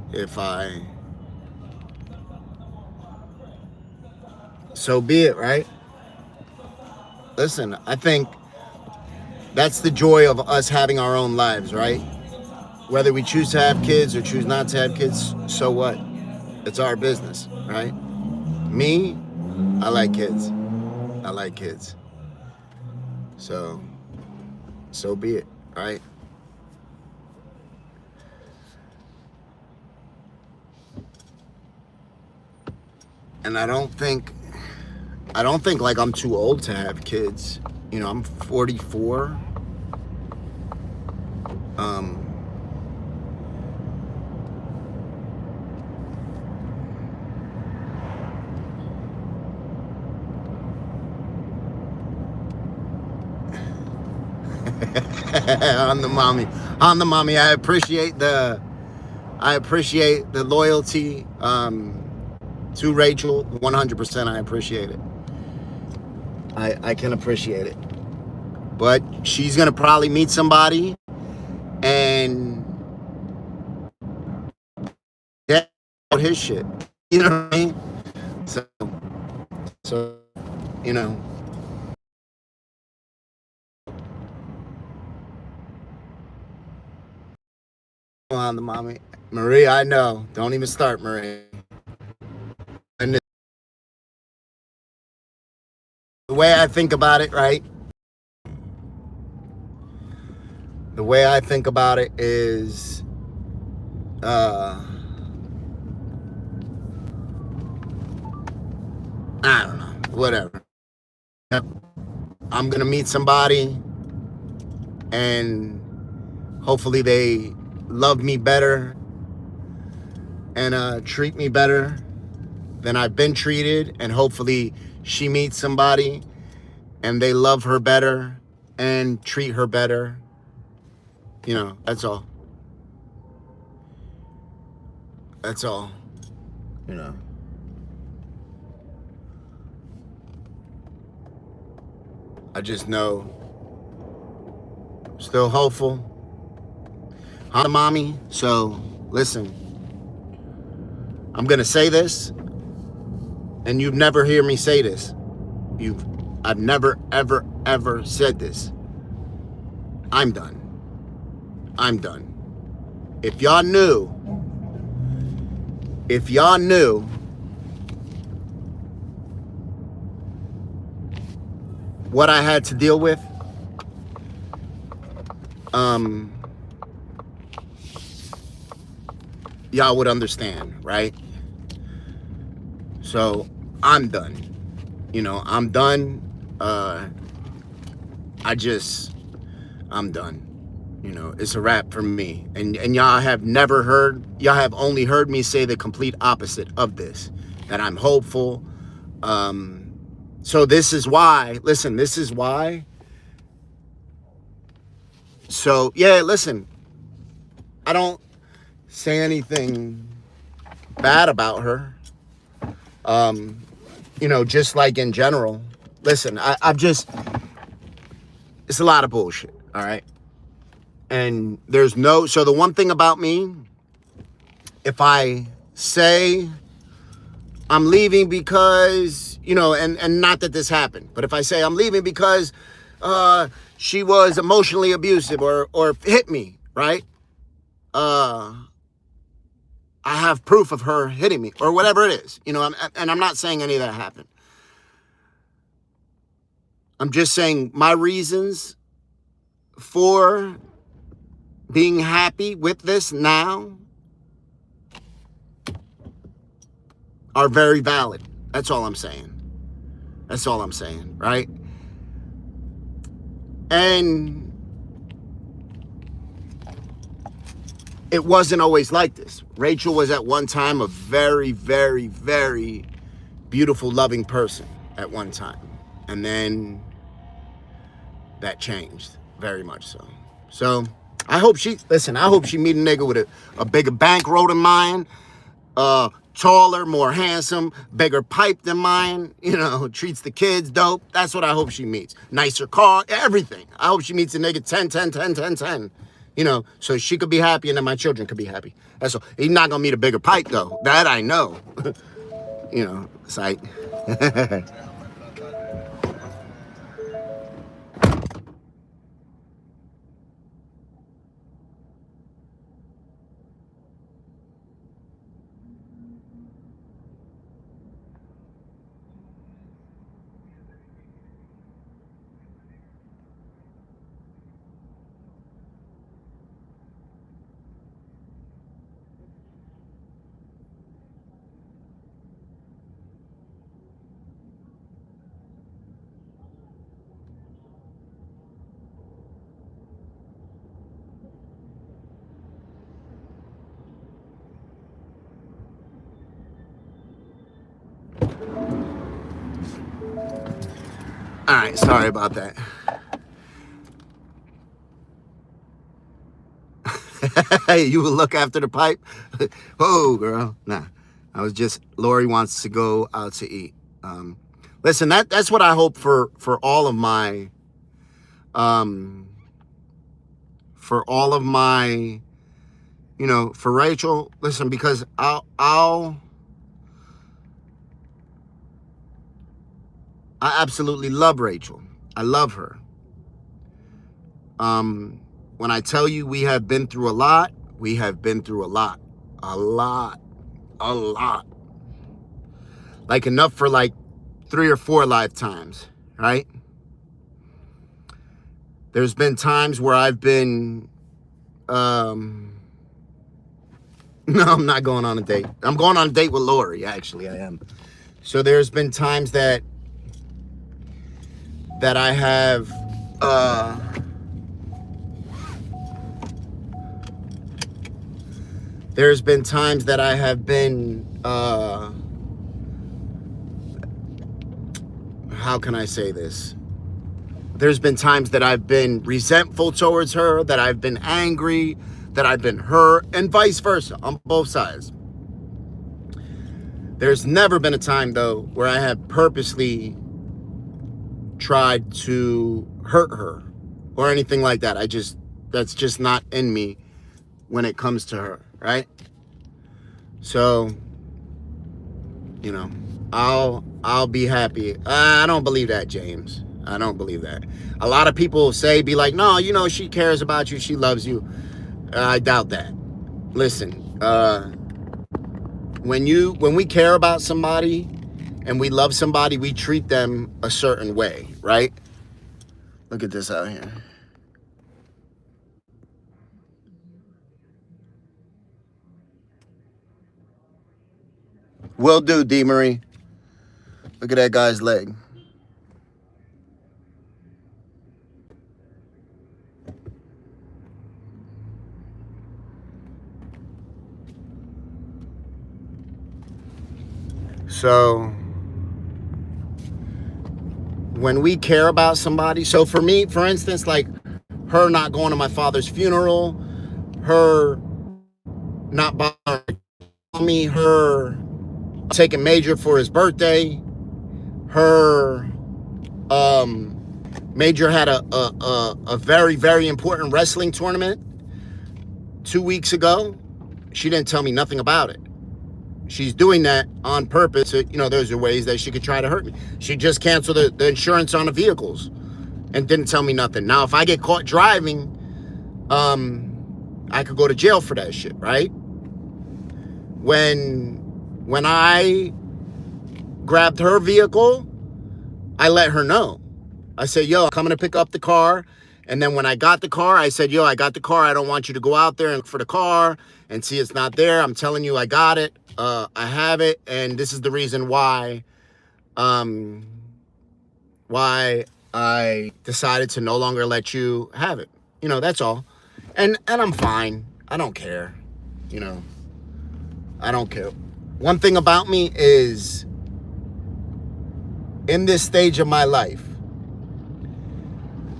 A: so be it, right? Listen, I think that's the joy of us having our own lives, right? Whether we choose to have kids or choose not to have kids, so what? It's our business, right? Me, I like kids. So be it, right? And I don't think like I'm too old to have kids. I'm 44. I'm the mommy. I appreciate the loyalty to Rachel. 100%. I appreciate it. I can appreciate it. But she's gonna probably meet somebody and get out his shit. You know what I mean? So on the mommy. Marie, I know. Don't even start, Marie. And the way I think about it, right? The way I think about it is, I don't know, whatever. I'm gonna meet somebody, and hopefully they love me better and treat me better than I've been treated, and hopefully she meets somebody and they love her better and treat her better. You know, that's all. That's all. You know. I just know. Still hopeful. Hi, mommy. So, listen. I'm gonna say this, and you'd never hear me say this. I've never, ever, ever said this. I'm done. I'm done. If y'all knew what I had to deal with, y'all would understand, right? So I'm done. You know, I'm done. I'm done. You know, it's a wrap for me. And y'all have only heard me say the complete opposite of this, that I'm hopeful. So this is why, listen, this is why. So, yeah, listen, I don't say anything bad about her. You know, just like in general. Listen, it's a lot of bullshit, all right? And so the one thing about me, if I say I'm leaving because, you know, and not that this happened, but if I say I'm leaving because she was emotionally abusive or hit me, right? I have proof of her hitting me or whatever it is, you know, and I'm not saying any of that happened. I'm just saying my reasons for being happy with this now are very valid. That's all I'm saying. That's all I'm saying, right? And it wasn't always like this. Rachel was at one time a very, very, very beautiful, loving person at one time. And then that changed very much so. So I hope she meet a nigga with a bigger bankroll than mine, taller, more handsome, bigger pipe than mine, you know, treats the kids dope. That's what I hope she meets. Nicer car, everything. I hope she meets a nigga 10, 10, 10, 10, 10. You know, so she could be happy and then my children could be happy. That's all. He's not gonna meet a bigger pipe though. That I know. You know, it's like all right, sorry about that. Hey, you will look after the pipe? Oh, girl. Nah. Lori wants to go out to eat. Listen, that's what I hope for all of my you know, for Rachel. Listen, because I absolutely love Rachel. I love her. When I tell you we have been through a lot, we have been through a lot. A lot. A lot. Like enough for like 3 or 4 lifetimes, right? There's been times where I've been, no, I'm not going on a date. I'm going on a date with Lori, actually, I am. So there's been times that I have, there's been times that I have been, how can I say this? There's been times that I've been resentful towards her, that I've been angry, that I've been hurt, and vice versa on both sides. There's never been a time, though, where I have purposely tried to hurt her or anything like that. That's just not in me when it comes to her, right? So, you know, I'll be happy. I don't believe that, James. I don't believe that. A lot of people be like, no, you know, she cares about you, she loves you. I doubt that. Listen, when we care about somebody and we love somebody, we treat them a certain way, right? Look at this out here. Will do, D. Marie. Look at that guy's leg. So when we care about somebody, so for me, for instance, like her not going to my father's funeral, her not bothering me, her taking Major for his birthday, her Major had a very, very important wrestling tournament 2 weeks ago. She didn't tell me nothing about it. She's doing that on purpose. You know, those are ways that she could try to hurt me. She just canceled the insurance on the vehicles and didn't tell me nothing. Now, if I get caught driving, I could go to jail for that shit, right? When I grabbed her vehicle, I let her know. I said, yo, I'm coming to pick up the car. And then when I got the car, I said, yo, I got the car. I don't want you to go out there and look for the car and see it's not there. I'm telling you, I got it. I have it. And this is the reason why I decided to no longer let you have it. You know, that's all. And I'm fine. I don't care. You know, I don't care. One thing about me is, in this stage of my life,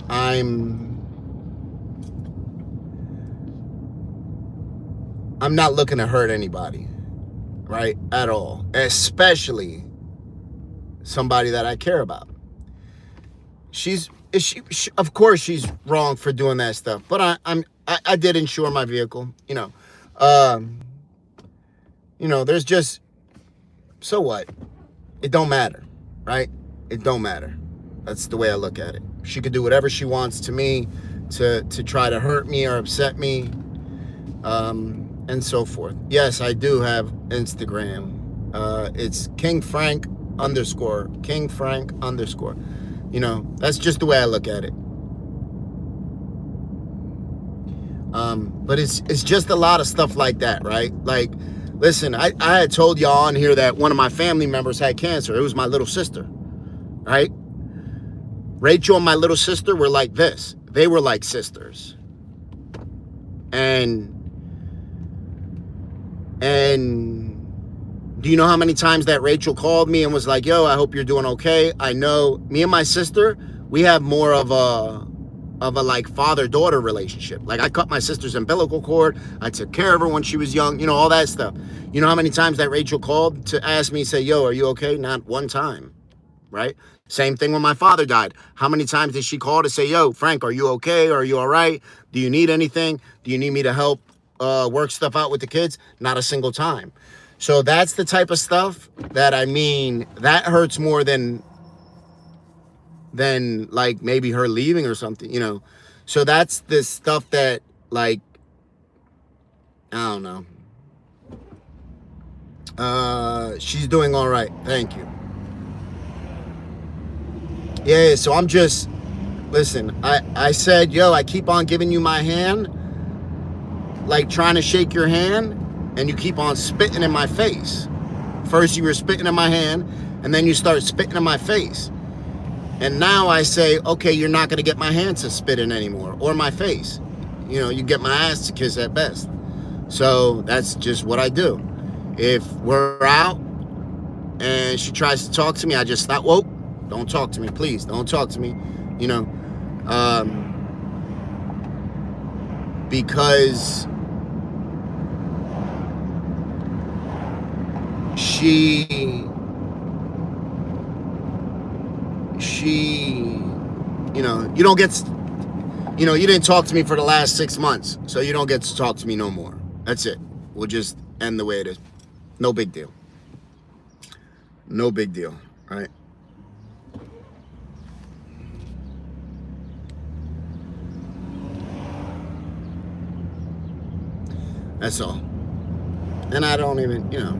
A: I'm not looking to hurt anybody, right? At all. Especially somebody that I care about. She of course she's wrong for doing that stuff, but I did insure my vehicle, you know. You know, there's just, so what? It don't matter, right? It don't matter. That's the way I look at it. She could do whatever she wants to me to try to hurt me or upset me, and so forth. Yes, I do have Instagram. It's King Frank _. You know, that's just the way I look at it. But it's just a lot of stuff like that, right? Like, listen, I had told y'all on here that one of my family members had cancer. It was my little sister, right? Rachel and my little sister were like this. They were like sisters. And do you know how many times that Rachel called me and was like, yo, I hope you're doing okay. I know me and my sister, we have more of a like father-daughter relationship. Like, I cut my sister's umbilical cord. I took care of her when she was young, you know, all that stuff. You know how many times that Rachel called to ask me, say, yo, are you okay? Not one time, right? Same thing when my father died. How many times did she call to say, yo, Frank, are you okay? Are you all right? Do you need anything? Do you need me to help work stuff out with the kids? Not a single time. So that's the type of stuff that, I mean, that hurts more than like maybe her leaving or something, you know. So that's the stuff that, like, I don't know. She's doing all right. Thank you. Yeah, so I'm just, listen, I said, yo, I keep on giving you my hand, like trying to shake your hand, and you keep on spitting in my face. First you were spitting in my hand, and then you start spitting in my face. And now I say, okay, you're not going to get my hand to spit in anymore, or my face. You know, you get my ass to kiss at best. So that's just what I do. If we're out and she tries to talk to me, I just stop. Whoa, don't talk to me, please. Don't talk to me. You know, because she, you know, you don't get, you know, you didn't talk to me for the last 6 months, so you don't get to talk to me no more. That's it. We'll just end the way it is. No big deal. No big deal, right? That's all. And I don't even, you know,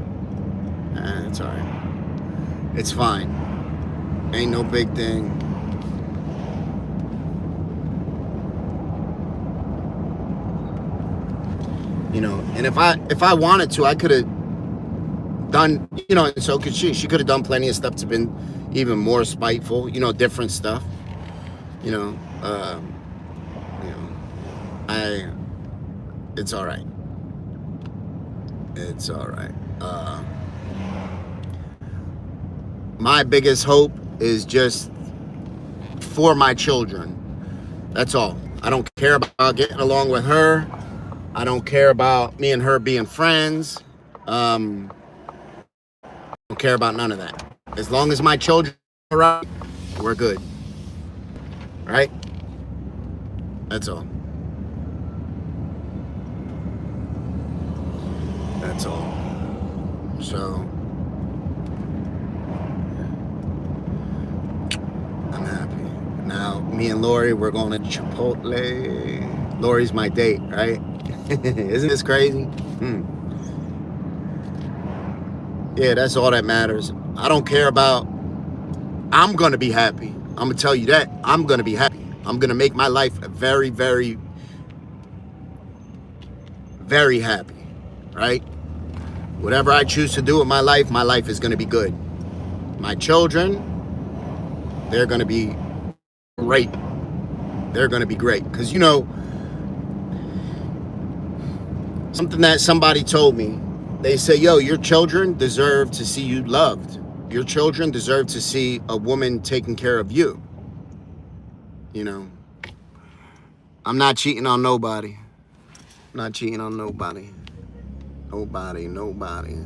A: it's all right. It's fine. Ain't no big thing. You know, and if I wanted to, I could have done, you know, and so could she. She could have done plenty of stuff to been even more spiteful, you know, different stuff. You know, it's all right. It's all right. My biggest hope is just for my children. That's all. I don't care about getting along with her. I don't care about me and her being friends. I don't care about none of that. As long as my children are right, we're good. Right? That's all. That's all. So, I'm happy. Now, me and Lori, we're going to Chipotle. Lori's my date, right? Isn't this crazy? Yeah, that's all that matters. I don't care about, I'm going to be happy. I'm going to tell you that. I'm going to be happy. I'm going to make my life very, very, very happy, right? Whatever I choose to do with my life is going to be good. My children, they're going to be great. They're going to be great. Because, you know, something that somebody told me, they say, yo, your children deserve to see you loved. Your children deserve to see a woman taking care of you. You know, I'm not cheating on nobody. I'm not cheating on nobody. Nobody.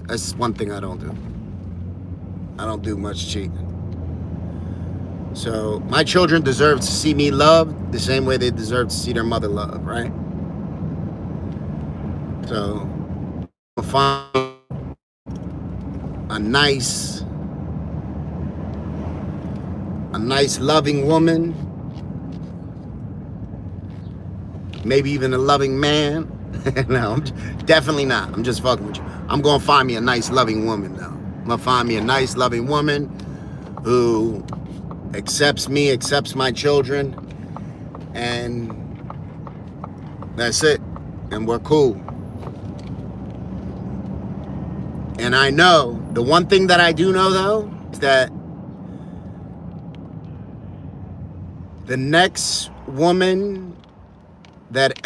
A: That's one thing I don't do. I don't do much cheating. So my children deserve to see me loved the same way they deserve to see their mother loved, right? So I'll find a nice loving woman, maybe even a loving man. No, I'm definitely not. I'm just fucking with you. I'm gonna find me a nice loving woman now. I'm gonna find me a nice loving woman who accepts me, accepts my children, and that's it. And we're cool. And I know, the one thing that I do know though, is that the next woman that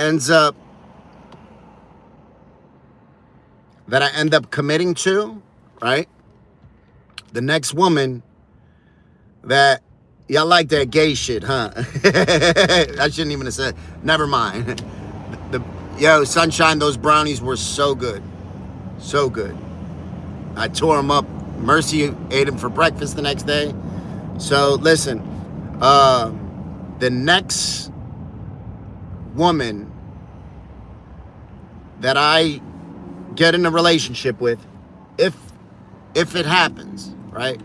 A: I end up committing to, right? The next woman that, y'all like that gay shit, huh? I shouldn't even have said, never mind. Yo, Sunshine, those brownies were so good. So good. I tore them up. Mercy ate them for breakfast the next day. So listen, the next woman that I get in a relationship with, if it happens, right?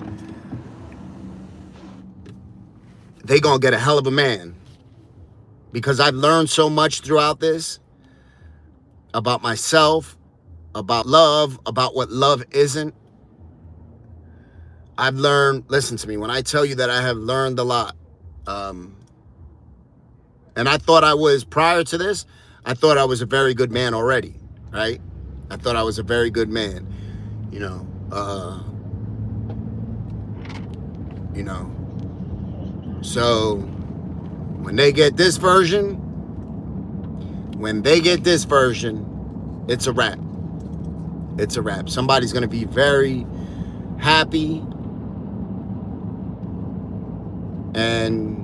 A: They gonna get a hell of a man. Because I've learned so much throughout this. about myself, about love, about what love isn't. I've learned, listen to me, when I tell you that I have learned a lot. And I thought I was, prior to this, I thought I was a very good man already, right? I thought I was a very good man, you know. So when they get this version, it's a wrap. It's a wrap. Somebody's going to be very happy and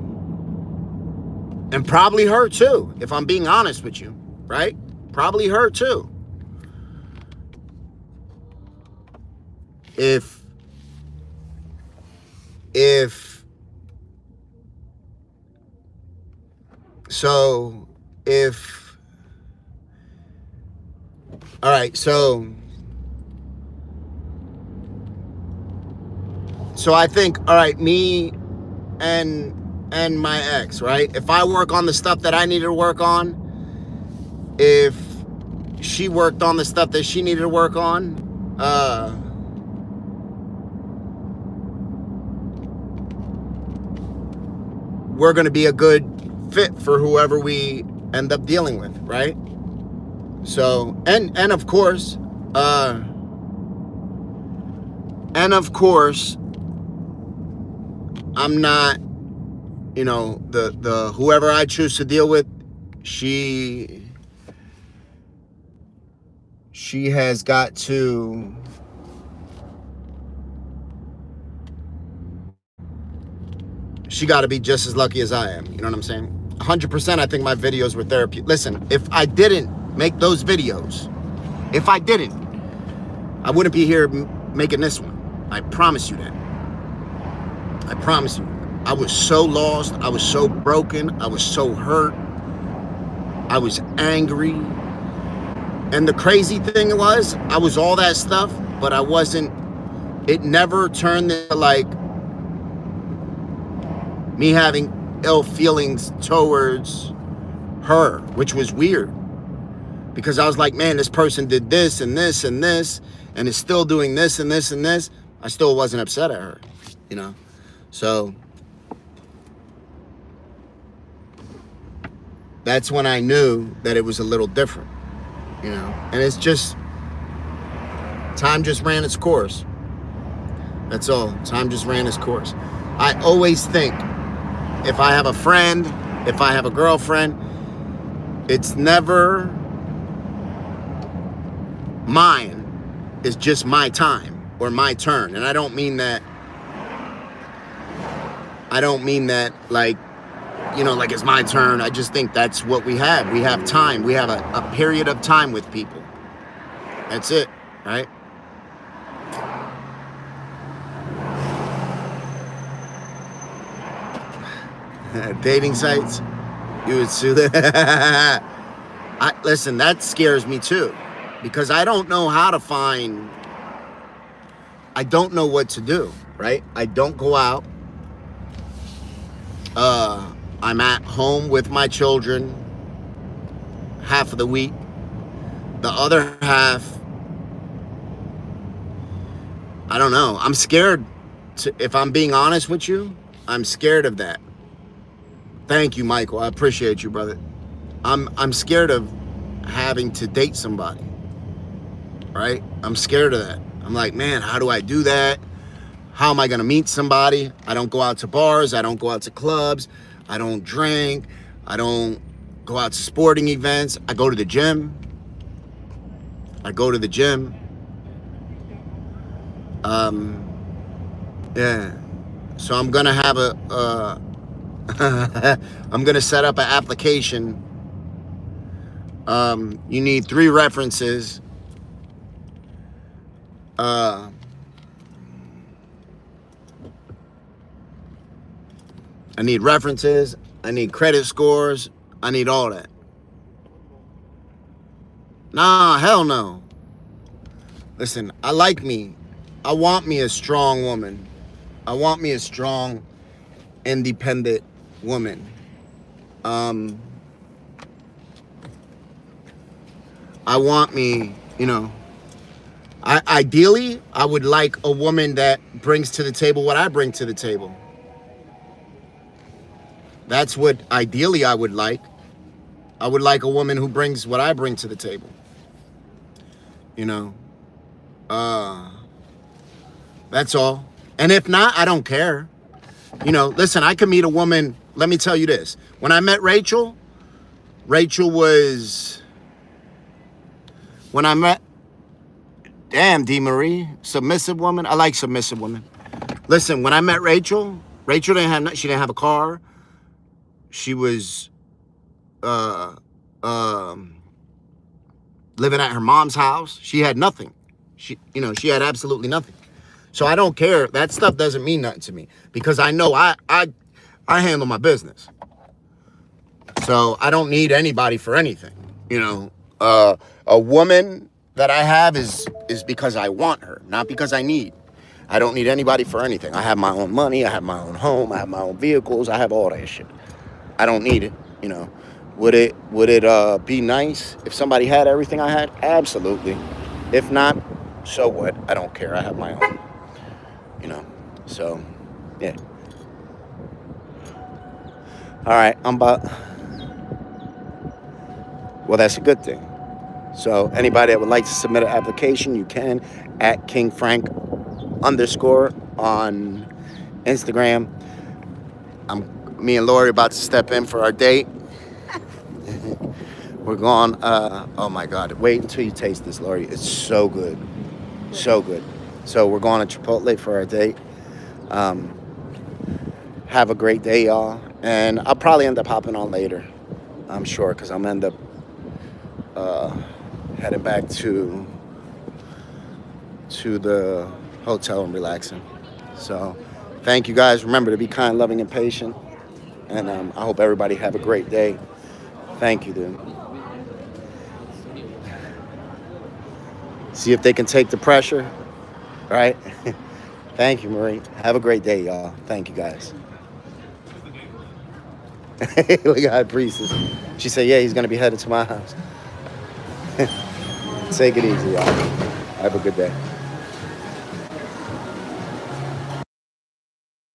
A: probably her too, if I'm being honest with you, right? Probably her too. If all right, so I think, all right, me and my ex, right? If I work on the stuff that I needed to work on, if she worked on the stuff that she needed to work on, we're going to be a good fit for whoever we end up dealing with, right? So, and of course, I'm not, the whoever I choose to deal with, she has got to be just as lucky as I am. You know what I'm saying? 100%. I think my videos were therapy. Listen, if I didn't make those videos, I wouldn't be here making this one. I promise you that. I promise you. I was so lost. I was so broken. I was so hurt. I was angry. And the crazy thing was, I was all that stuff, but I wasn't, it never turned into like me having ill feelings towards her, which was weird. Because I was like, man, this person did this and this and this, and is still doing this and this and this. I still wasn't upset at her, So that's when I knew that it was a little different, And it's just, time just ran its course. That's all. Time just ran its course. I always think, if I have a friend, if I have a girlfriend, it's never mine. It's just my time or my turn. And I don't mean that like, like it's my turn. I just think that's what we have. We have time. We have a period of time with people. That's it, right? Dating sites, you would sue that. Listen, that scares me too, because I don't know how to find, I don't know what to do, right? I don't go out. I'm at home with my children half of the week. The other half, I don't know. I'm scared if I'm being honest with you, I'm scared of that. Thank you, Michael. I appreciate you, brother. I'm scared of having to date somebody, right? I'm scared of that. I'm like, man, how do I do that? How am I going to meet somebody? I don't go out to bars. I don't go out to clubs. I don't drink. I don't go out to sporting events. I go to the gym. Yeah. So I'm going to have I'm going to set up an application. You need 3 references. I need references. I need credit scores. I need all that. Nah, hell no. Listen, I like me. I want me a strong woman. I want me a strong, independent woman. I want me, ideally, I would like a woman that brings to the table what I bring to the table. That's what ideally I would like. I would like a woman who brings what I bring to the table. That's all. And if not, I don't care. Listen, I could meet a woman. Let me tell you this. When I met Rachel was, when I met, damn, D. Marie, submissive woman. I like submissive women. Listen, when I met Rachel she didn't have a car. She was living at her mom's house. She had nothing. She had absolutely nothing. So I don't care. That stuff doesn't mean nothing to me because I know I handle my business. So I don't need anybody for anything. A woman that I have is because I want her, not because I need. I don't need anybody for anything. I have my own money. I have my own home. I have my own vehicles. I have all that shit. I don't need it. Would it be nice if somebody had everything I had? Absolutely. If not, so what? I don't care. I have my own. So, yeah. All right, well, that's a good thing. So anybody that would like to submit an application, you can at KingFrank_ on Instagram. Me and Lori about to step in for our date. We're going, oh my God, wait until you taste this, Lori. It's so good. So good. So we're going to Chipotle for our date. Have a great day, y'all. And I'll probably end up hopping on later, I'm sure, because I'm end up heading back to the hotel and relaxing. So thank you guys. Remember to be kind, loving, and patient. And I hope everybody have a great day. Thank you, dude. See if they can take the pressure, right? Thank you, Marie. Have a great day, y'all. Thank you, guys. Look at High Priestess. She said, yeah, he's going to be headed to my house. Take it easy, y'all. Have a good day.